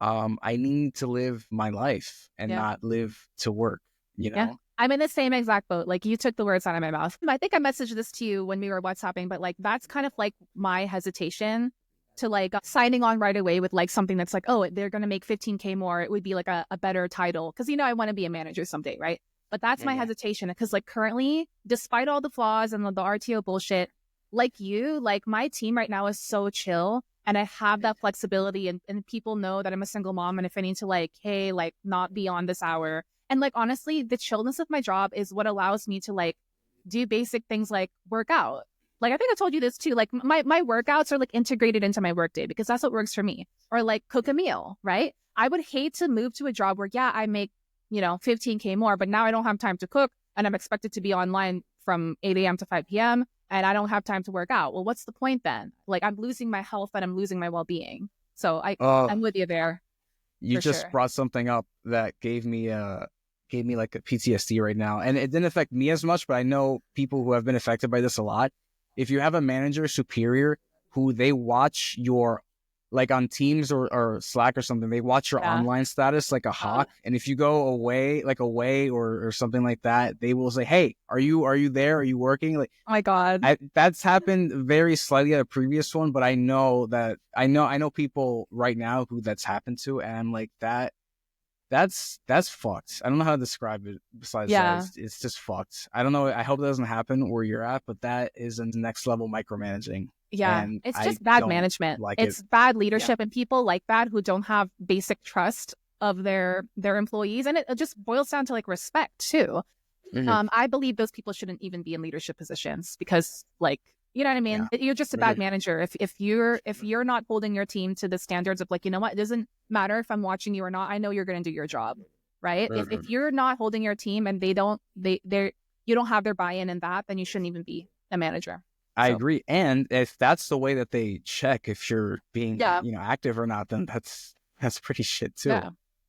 I need to live my life and not live to work, you know? Yeah. I'm in the same exact boat. Like, you took the words out of my mouth. I think I messaged this to you when we were WhatsApping, but like, that's kind of like my hesitation to like signing on right away with like something that's like, oh, they're going to make 15K more. It would be like a better title. Cause I want to be a manager someday. Right. But that's my hesitation. Cause like currently, despite all the flaws and the RTO bullshit, like my team right now is so chill. And I have that flexibility, and people know that I'm a single mom. And if I need to like, hey, like not be on this hour. And like, honestly, the chillness of my job is what allows me to like do basic things like work out. Like, I think I told you this too. Like my workouts are like integrated into my workday, because that's what works for me. Or like cook a meal, right? I would hate to move to a job where, I make, 15K more, but now I don't have time to cook and I'm expected to be online from 8 a.m. to 5 p.m. and I don't have time to work out. Well, what's the point then? Like, I'm losing my health and I'm losing my well-being. So I'm with you there. You just brought something up that gave me like a PTSD right now. And it didn't affect me as much, but I know people who have been affected by this a lot. If you have a manager superior who they watch your, like on Teams or Slack or something, they watch your online status like a hawk. And if you go away or something like that, they will say, hey, are you there? Are you working? Like, oh my God. That's happened very slightly at a previous one, but I know people right now who that's happened to. And I'm like, that's fucked. I don't know how to describe it besides that. It's just fucked. I don't know. I hope that doesn't happen where you're at, but that is a next level micromanaging. Yeah, and it's just bad management. It's bad leadership, and people like that who don't have basic trust of their employees. And it just boils down to like respect too. I believe those people shouldn't even be in leadership positions, because like, you know what I mean? You're just a bad manager. If you're not holding your team to the standards of like, you know what, it doesn't matter if I'm watching you or not, I know you're going to do your job, right? If you're not holding your team and you don't have their buy-in in that, then you shouldn't even be a manager. I agree. And if that's the way that they check if you're being, active or not, then that's pretty shit too.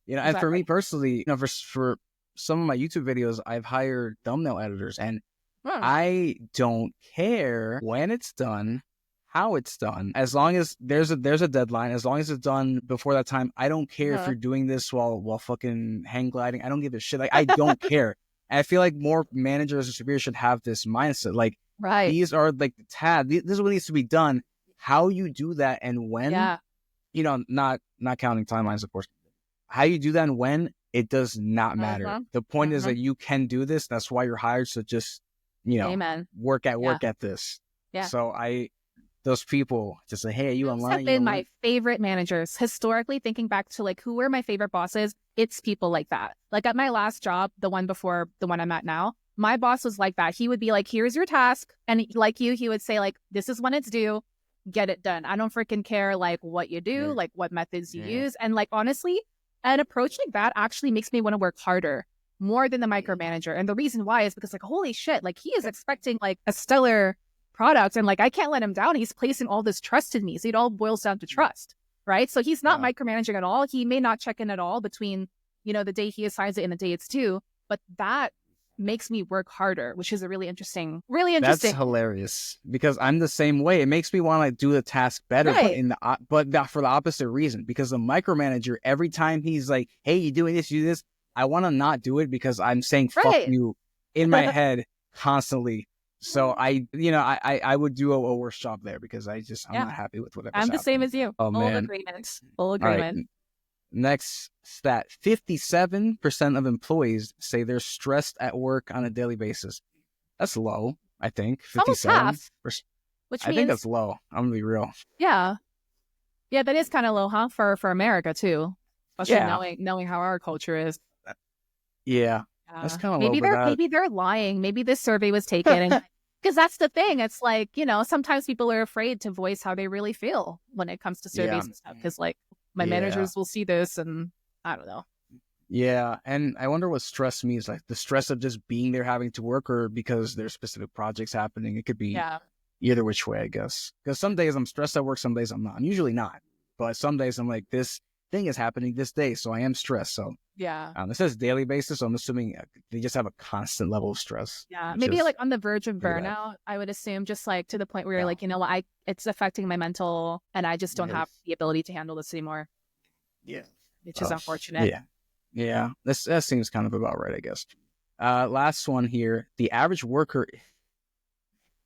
Yeah, and for me personally, for some of my YouTube videos, I've hired thumbnail editors, and I don't care when it's done, how it's done, as long as there's a deadline, as long as it's done before that time. I don't care if you're doing this while fucking hang gliding. I don't give a shit. Like, I don't care. And I feel like more managers or superiors should have this mindset. Like, these are like the tab. This is what needs to be done. How you do that and when, not counting timelines, of course. How you do that and when, it does not matter. The point is that you can do this. That's why you're hired. So just, work at this. Yeah. So those people just say, hey, are you online? Have been my favorite managers. Historically, thinking back to like who were my favorite bosses, it's people like that. Like at my last job, the one before the one I'm at now, my boss was like that. He would be like, here's your task. And like he would say like, this is when it's due. Get it done. I don't freaking care like what you do, like what methods you use. And like, honestly, an approach like that actually makes me want to work harder more than the micromanager. And the reason why is because like, holy shit, like he is expecting like a stellar product. And like, I can't let him down. He's placing all this trust in me. So it all boils down to trust, right? So he's not micromanaging at all. He may not check in at all between, the day he assigns it and the day it's due. But that makes me work harder, which is a really interesting, That's hilarious because I'm the same way. It makes me want to do the task better, Right. but not for the opposite reason. Because the micromanager, every time he's like, "Hey, you doing this? You do this," I want to not do it because I'm saying "fuck Right. you" in my head constantly. So I would do a worse job there because I'm Yeah. not happy with whatever's I'm the same happening. as you. Oh Full man! agreement. Full All right. agreement. Next stat: 57% of employees say they're stressed at work on a daily basis. That's low, I think. It's almost 57. half, which I think means, that's low. I'm gonna be real. yeah. Yeah, that is kind of low, huh? For America too. Especially Yeah, knowing how our culture is. yeah, that's kind of low. Maybe But they're lying. Maybe this survey was taken and because that's the thing. It's like, sometimes people are afraid to voice how they really feel when it comes to yeah, surveys and stuff. Because like my yeah, managers will see this and I don't know. yeah. And I wonder what stress means. Like the stress of just being there, having to work, or because there's specific projects happening. It could be Yeah. either which way, I guess. Because some days I'm stressed at work, some days I'm not. I'm usually not, but some days I'm like, this thing is happening this day, so I am stressed. So Yeah. it says daily basis, so I'm assuming they just have a constant level of stress. Yeah. Which Maybe is like on the verge of pretty bad. burnout, I would assume, just like to the point where you're Yeah. like, you know what, it's affecting my mental and I just don't Yeah. have the ability to handle this anymore. Yeah. Which is unfortunate. Yeah. Yeah. That seems kind of about right, I guess. Last one here. The average worker,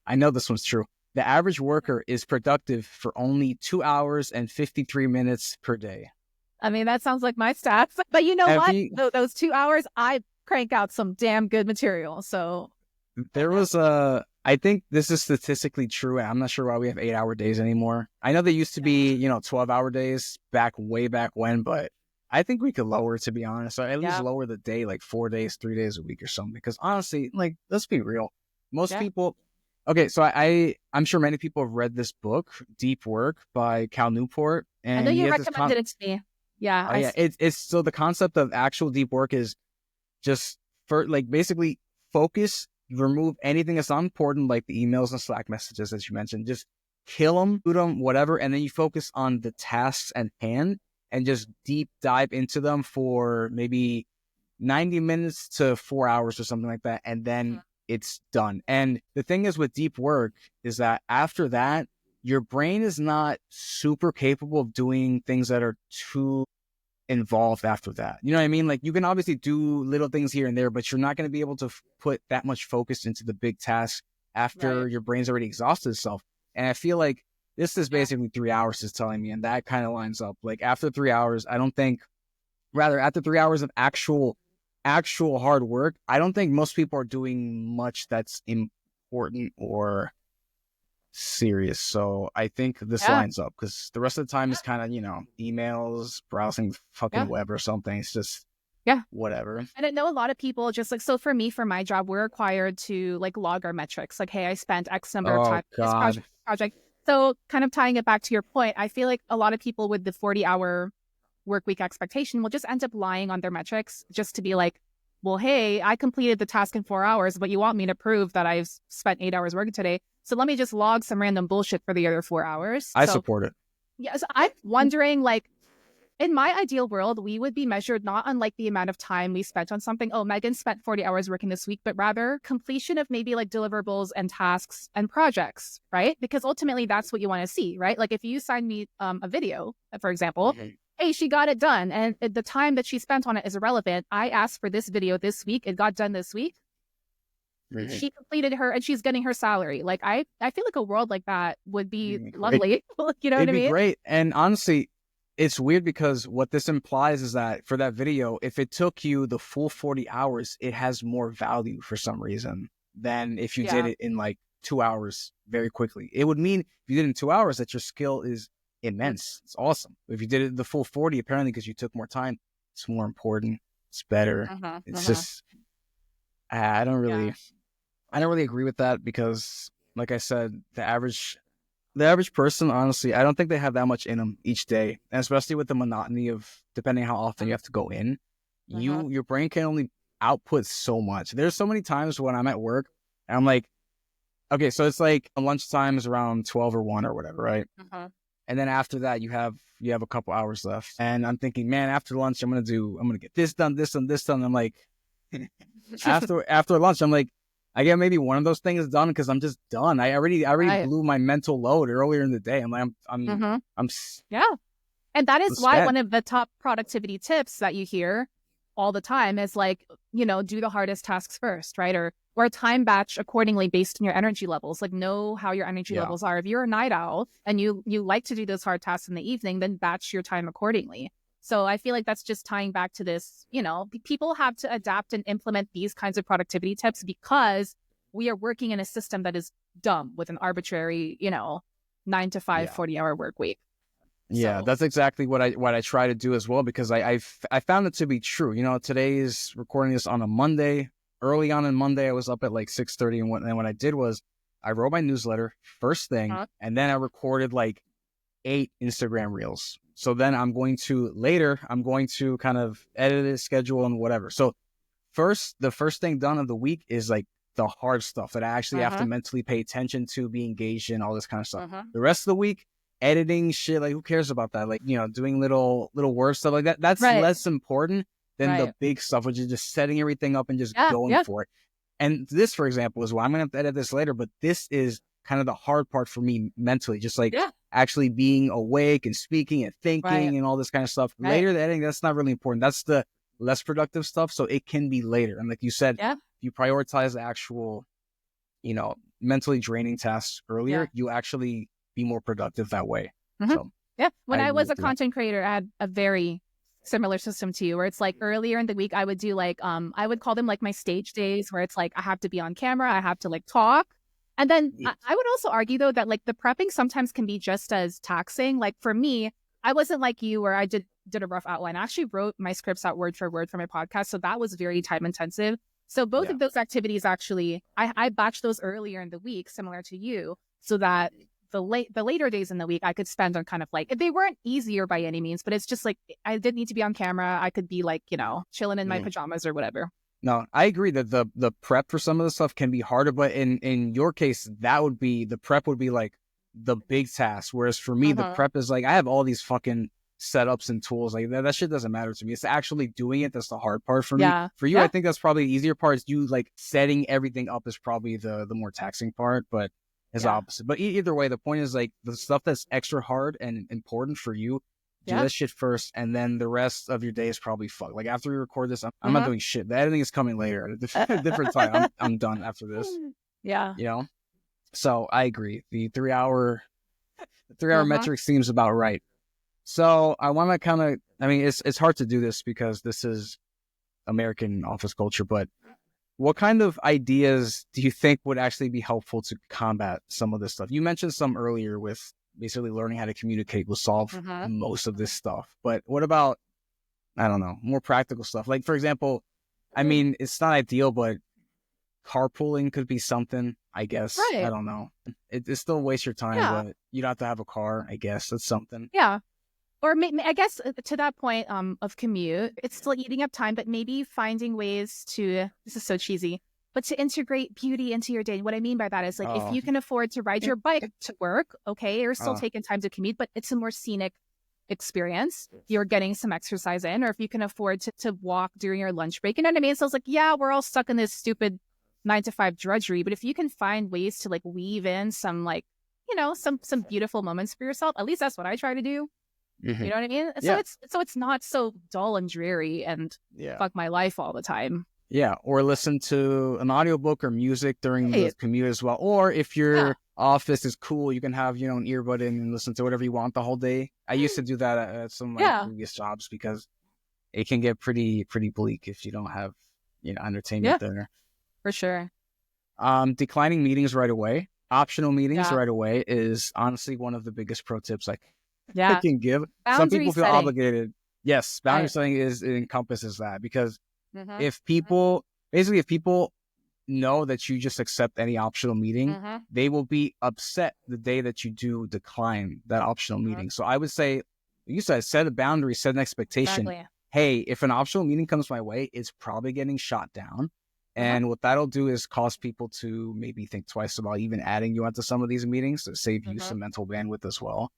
I know this one's true. The average worker is productive for only 2 hours and 53 minutes per day. I mean, that sounds like my stats. But you know what? Those 2 hours, I crank out some damn good material. So there was I think this is statistically true, and I'm not sure why we have 8-hour days anymore. I know they used to be, 12-hour days way back when, but I think we could lower it, to be honest, or at least lower the day, like 4 days, 3 days a week or something. Because honestly, like, let's be real. Most people, okay, so I'm sure many people have read this book, Deep Work by Cal Newport. And I know you recommended it to me. Yeah. Yeah. It's so the concept of actual deep work is just for like basically focus, remove anything that's not important, like the emails and Slack messages, as you mentioned, just kill them, do them, whatever. And then you focus on the tasks at hand and just deep dive into them for maybe 90 minutes to 4 hours or something like that. And then it's done. And the thing is with deep work is that after that, your brain is not super capable of doing things that are too involved after that. You know what I mean? Like you can obviously do little things here and there, but you're not going to be able to put that much focus into the big task after your brain's already exhausted itself. And I feel like this is basically 3 hours is telling me, and that kind of lines up. Like after 3 hours, after 3 hours of actual hard work, I don't think most people are doing much that's important or serious. So I think this lines up because the rest of the time is kind of, emails, browsing fucking web or something. It's just, whatever. And I know a lot of people just like, so for me, for my job, we're required to like log our metrics. Like, hey, I spent X number of time on this project. So kind of tying it back to your point, I feel like a lot of people with the 40-hour work week expectation will just end up lying on their metrics just to be like, well, hey, I completed the task in 4 hours, but you want me to prove that I've spent 8 hours working today. So let me just log some random bullshit for the other 4 hours. I support it. Yes. I'm wondering, like, in my ideal world, we would be measured not on like the amount of time we spent on something. Oh, Megan spent 40 hours working this week, but rather completion of maybe like deliverables and tasks and projects, right? Because ultimately that's what you want to see, right? Like if you sign me a video, for example, hey, she got it done. And the time that she spent on it is irrelevant. I asked for this video this week. It got done this week. She completed and she's getting her salary. Like I feel like a world like that would be lovely. You know what I mean? It'd be great. And honestly, it's weird because what this implies is that for that video, if it took you the full 40 hours, it has more value for some reason than if you did it in like 2 hours very quickly. It would mean if you did it in 2 hours that your skill is immense. It's awesome. If you did it the full 40, apparently because you took more time, it's more important. It's better. It's just, I don't really agree with that because like I said, the average person, honestly, I don't think they have that much in them each day. And especially with the monotony of depending how often you have to go in, your brain can only output so much. There's so many times when I'm at work and I'm like, okay, so it's like lunchtime is around 12 or 1 or whatever, right? And then after that, you have a couple hours left. And I'm thinking, man, after lunch, I'm going to get this done, this done, this done. I'm like, after lunch, I'm like, I get maybe one of those things done because I'm just done. I already Right. blew my mental load earlier in the day. I'm like, Mm-hmm. I'm Yeah. And that is why spent. one of the top productivity tips that you hear all the time is like, do the hardest tasks first, right? Or time batch accordingly based on your energy levels. Like know how your energy Yeah. levels are. If you're a night owl and you like to do those hard tasks in the evening, then batch your time accordingly. So I feel like that's just tying back to this, people have to adapt and implement these kinds of productivity tips because we are working in a system that is dumb with an arbitrary, 9 to 5, Yeah. 40-hour work week. Yeah, So, that's exactly what I try to do as well because I found it to be true. Today is recording this on a Monday. Early on in Monday, I was up at like 6:30, and what I did was I wrote my newsletter first thing, and then I recorded like 8 Instagram reels. So then I'm going to kind of edit it, schedule, and whatever. So the first thing done of the week is like the hard stuff that I actually have to mentally pay attention to, be engaged in, all this kind of stuff. The rest of the week, editing shit, like who cares about that? Like, doing little word stuff like that. That's right. less important than the Right. big stuff, which is just setting everything up and just Yeah, going yeah. for it. And this, for example, is why I'm going to have to edit this later, but this is kind of the hard part for me mentally, just like Yeah. actually being awake and speaking and thinking Right. and all this kind of stuff. Right. Later, the editing, that's not really important. That's the less productive stuff. So it can be later. And like you said, Yeah. if you prioritize the actual, mentally draining tasks earlier, Yeah. you actually be more productive that way. Mhm. So Yeah. When I I agree was a with that. content creator, I had a very similar system to you where it's like earlier in the week, I would do like, I would call them like my stage days where it's like, I have to be on camera, I have to like talk. And then I would also argue though that like the prepping sometimes can be just as taxing. Like for me, I wasn't like you where I did a rough outline. I actually wrote my scripts out word for word for my podcast. So that was very time intensive. So both Yeah. of those activities actually, I batched those earlier in the week, similar to you, so that the later days in the week I could spend on kind of like, they weren't easier by any means, but it's just like I didn't need to be on camera. I could be like, chilling in my pajamas or whatever. No, I agree that the prep for some of the stuff can be harder, but in your case, the prep would be like the big task. Whereas for me, the prep is like I have all these fucking setups and tools. Like that shit doesn't matter to me. It's actually doing it that's the hard part for me. Yeah. For you, Yeah. I think that's probably the easier part. Is you like setting everything up is probably the more taxing part, but it's opposite. But either way, the point is like the stuff that's extra hard and important for you. Do that shit first, and then the rest of your day is probably fucked. Like after we record this, I'm not doing shit. The editing is coming later at a different time. I'm done after this. Yeah. So I agree. The 3-hour metric seems about right. So I want to kind of, I mean, it's hard to do this because this is American office culture, but what kind of ideas do you think would actually be helpful to combat some of this stuff? You mentioned some earlier with basically learning how to communicate will solve most of this stuff. But what about, I don't know, more practical stuff? Like, for example, I mean, it's not ideal, but carpooling could be something, I guess. Right. I don't know. It still wastes your time, Yeah. but you don't have to have a car, I guess. That's something. Yeah. Or I guess to that point of commute, it's still eating up time, but maybe finding ways to, this is so cheesy, but to integrate beauty into your day. What I mean by that is like, if you can afford to ride your bike to work, okay, you're still taking time to commute, but it's a more scenic experience. You're getting some exercise in, or if you can afford to walk during your lunch break, you know what I mean? So it's like, yeah, we're all stuck in this stupid 9 to 5 drudgery, but if you can find ways to like weave in some like, some beautiful moments for yourself, at least that's what I try to do. You know what I mean? Yeah. So it's not so dull and dreary and fuck my life all the time. Yeah, or listen to an audiobook or music during the commute as well. Or if your office is cool, you can have an earbud in and listen to whatever you want the whole day. I used to do that at some of my previous jobs because it can get pretty bleak if you don't have entertainment there. For sure. Declining meetings right away, optional meetings right away is honestly one of the biggest pro tips I can give. Some people feel obligated. Yes, boundary setting it encompasses that because if people know that you just accept any optional meeting, they will be upset the day that you do decline that optional meeting. So I would say, you said, set a boundary, set an expectation. Exactly. Hey, if an optional meeting comes my way, it's probably getting shot down. And what that'll do is cause people to maybe think twice about even adding you onto some of these meetings to save you some mental bandwidth as well.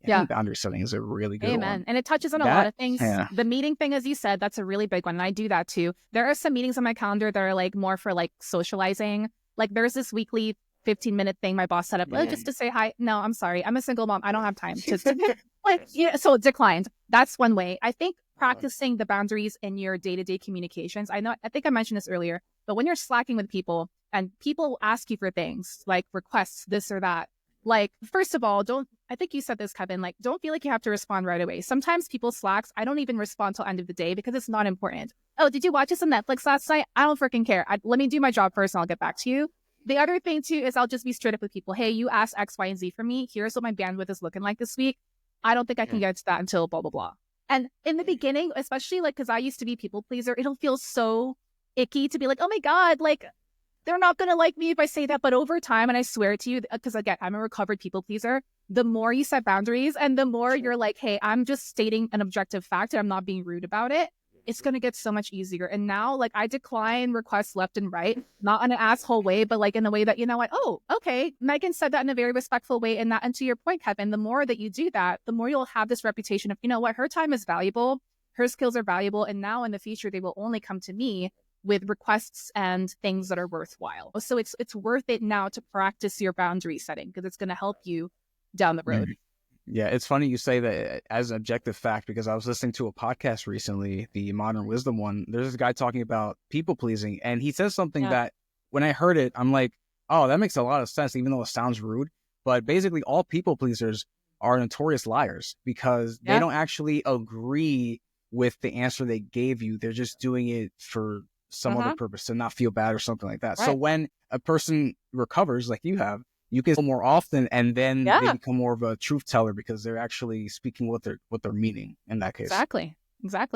I think boundary setting is a really good Amen. one. And it touches on a lot of things. Yeah. The meeting thing, as you said, that's a really big one. And I do that too. There are some meetings on my calendar that are like more for like socializing. Like there's this weekly 15-minute thing my boss set up just to say hi. No, I'm sorry. I'm a single mom. I don't have time to like, so declined. That's one way. I think practicing the boundaries in your day-to-day communications. I think I mentioned this earlier, but when you're slacking with people and people ask you for things like requests, this or that, like, first of all, I think you said this, Kevin, like, don't feel like you have to respond right away. Sometimes people slacks. I don't even respond till end of the day because it's not important. Oh, did you watch this on Netflix last night? I don't freaking care. Let me do my job first and I'll get back to you. The other thing too is I'll just be straight up with people. Hey, you asked X, Y, and Z for me. Here's what my bandwidth is looking like this week. I don't think I can get to that until blah, blah, blah. And in the beginning, especially like, because I used to be people pleaser, it'll feel so icky to be like, oh my God, like, they're not going to like me if I say that. But over time, and I swear to you, because again, I'm a recovered people pleaser, the more you set boundaries and the more you're like, hey, I'm just stating an objective fact and I'm not being rude about it, it's going to get so much easier. And now, like, I decline requests left and right, not in an asshole way, but like in a way that, you know what, oh, okay, Megan said that in a very respectful way. And to your point, Kevin, the more that you do that, the more you'll have this reputation of, you know what, her time is valuable, her skills are valuable. And now in the future, they will only come to me with requests and things that are worthwhile. So it's worth it now to practice your boundary setting because it's going to help you down the road. Yeah, it's funny you say that as an objective fact because I was listening to a podcast recently, the Modern Wisdom one. There's this guy talking about people pleasing, and he says something that when I heard it, I'm like, oh, that makes a lot of sense, even though it sounds rude. But basically, all people pleasers are notorious liars because they don't actually agree with the answer they gave you. They're just doing it for some other purpose to not feel bad or something like that. Right. So when a person recovers, like you have, you can more often, and then they become more of a truth teller because they're actually speaking what they're meaning in that case. Exactly.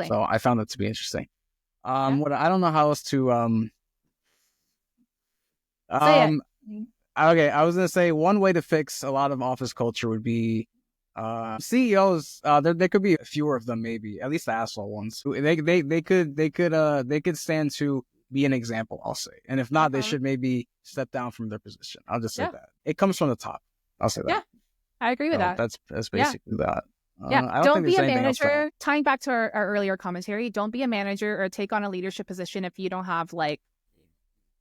So I found that to be interesting. What I don't know how else to okay, I was gonna say one way to fix a lot of office culture would be CEOs. There could be fewer of them, maybe at least the asshole ones. They could stand to be an example, I'll say. And if not, they should maybe step down from their position. I'll just say that. It comes from the top. I'll say that. Yeah, I agree with that. That's basically that. Don't be a manager. Tying back to our earlier commentary, don't be a manager or take on a leadership position if you don't have like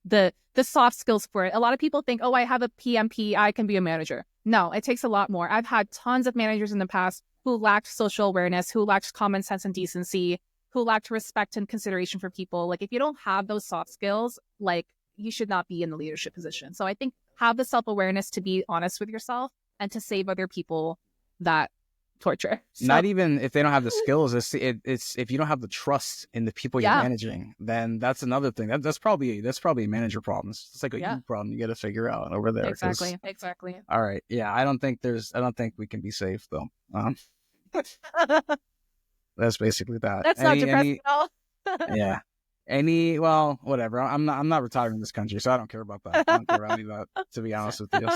the soft skills for it. A lot of people think, oh, I have a PMP, I can be a manager. No, it takes a lot more. I've had tons of managers in the past who lacked social awareness, who lacked common sense and decency, who lacked respect and consideration for people. Like if you don't have those soft skills, like you should not be in the leadership position. So I think have the self-awareness to be honest with yourself and to save other people that torture. So, not even if they don't have the skills, it's if you don't have the trust in the people you're managing, then that's another thing. That's probably a manager problem. It's like a you problem you got to figure out over there. Exactly. All right. Yeah. I don't think we can be safe though. That's basically that. That's not depressing at all. Yeah. Well, whatever. I'm not retiring this country, so I don't care about that. I don't care about any of that, to be honest with you.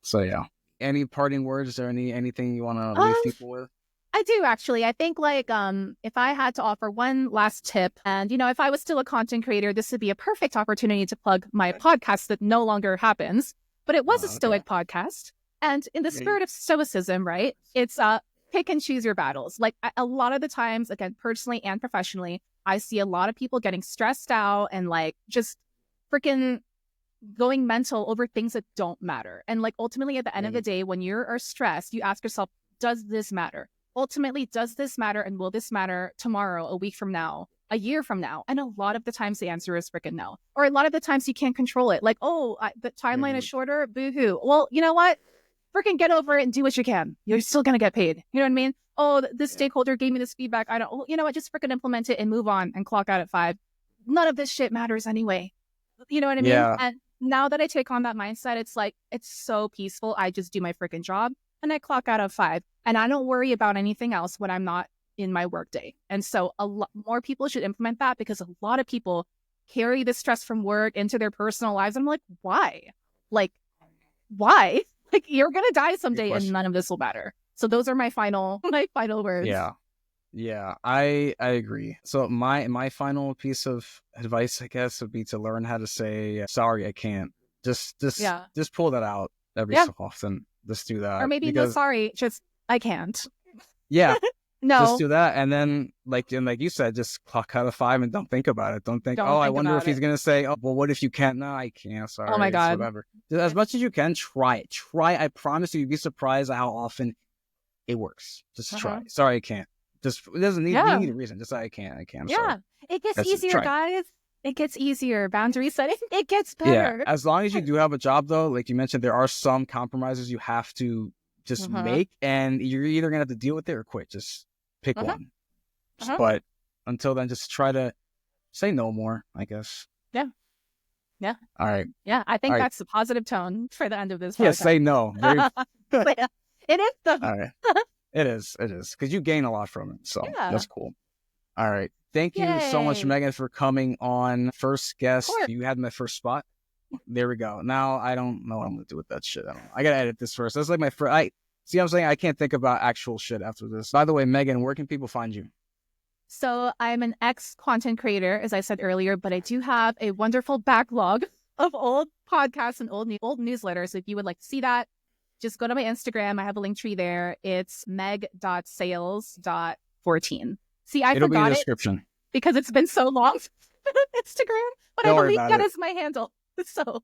So yeah. Any parting words or anything you want to leave people with? I do actually. I think like if I had to offer one last tip, and if I was still a content creator, this would be a perfect opportunity to plug my podcast that no longer happens, but it was a Stoic podcast. And in the spirit of Stoicism, right? It's pick and choose your battles. Like a lot of the times, again, personally and professionally, I see a lot of people getting stressed out and like just freaking going mental over things that don't matter. And like ultimately at the end of the day, when you are stressed, you ask yourself, does this matter? Ultimately, does this matter? And will this matter tomorrow, a week from now, a year from now? And a lot of the times the answer is freaking no. Or a lot of the times you can't control it. Like, the timeline is shorter, boo-hoo. Well, you know what? Freaking get over it and do what you can. You're still going to get paid. You know what I mean? Oh, this stakeholder gave me this feedback. I don't, you know what? Just freaking implement it and move on and clock out at 5. None of this shit matters anyway. You know what I mean? Yeah. And now that I take on that mindset, it's like, it's so peaceful. I just do my freaking job and I clock out at 5 and I don't worry about anything else when I'm not in my workday. And so a lot more people should implement that because a lot of people carry the stress from work into their personal lives. And I'm like, why? Like, why? Like you're going to die someday and none of this will matter. So those are my final words. Yeah, I agree. So my final piece of advice, I guess, would be to learn how to say sorry, I can't. Just pull that out every so often. Just do that. Or maybe, no, sorry, just, I can't. Yeah. No. Just do that. And then, like you said, just clock out of 5 and don't think about it. Don't think, I wonder if he's going to say, oh, well, what if you can't? No, I can't. Sorry. Oh my God. Whatever. Just as much as you can, try it. I promise you, you'd be surprised at how often it works. Just try. Sorry, I can't. Just, it doesn't need, you need a reason. Just, I can't. I'm sorry. It gets easier, guys. It gets easier. Boundary setting, it gets better. Yeah. As long as you do have a job, though, like you mentioned, there are some compromises you have to just make, and you're either going to have to deal with it or quit. Just pick one. But until then, just try to say no more, I guess. Yeah. All right. Yeah, I think that's the positive tone for the end of this podcast. Yeah, say no. It is though. All right. It is. Because you gain a lot from it. So that's cool. All right. Thank you so much, Megan, for coming on. First guest. You had my first spot. There we go. Now I don't know what I'm going to do with that shit. I got to edit this first. That's like my first. See what I'm saying? I can't think about actual shit after this. By the way, Megan, where can people find you? So I'm an ex-content creator, as I said earlier, but I do have a wonderful backlog of old podcasts and old newsletters. So if you would like to see that, just go to my Instagram. I have a link tree there. It's meg.sales.14. See, It'll be in the description. Because it's been so long Instagram, but I believe that is my handle. So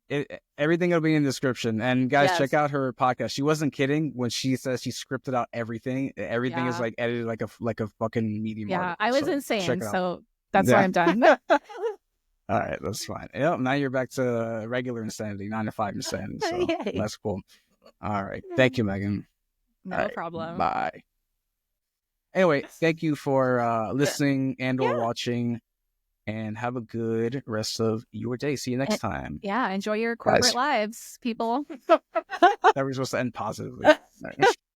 everything will be in the description. And guys, check out her podcast. She wasn't kidding when she says she scripted out everything. Everything is like edited like a fucking medium. Yeah, I was insane. So that's why I'm done. All right, that's fine. Yep, now you're back to regular insanity, 9 to 5 insanity. So that's cool. All right. Thank you, Megan. No problem. Bye. Anyway, thank you for listening and or watching. And have a good rest of your day. See you next time. Yeah, enjoy your corporate lives, people. That was supposed to end positively.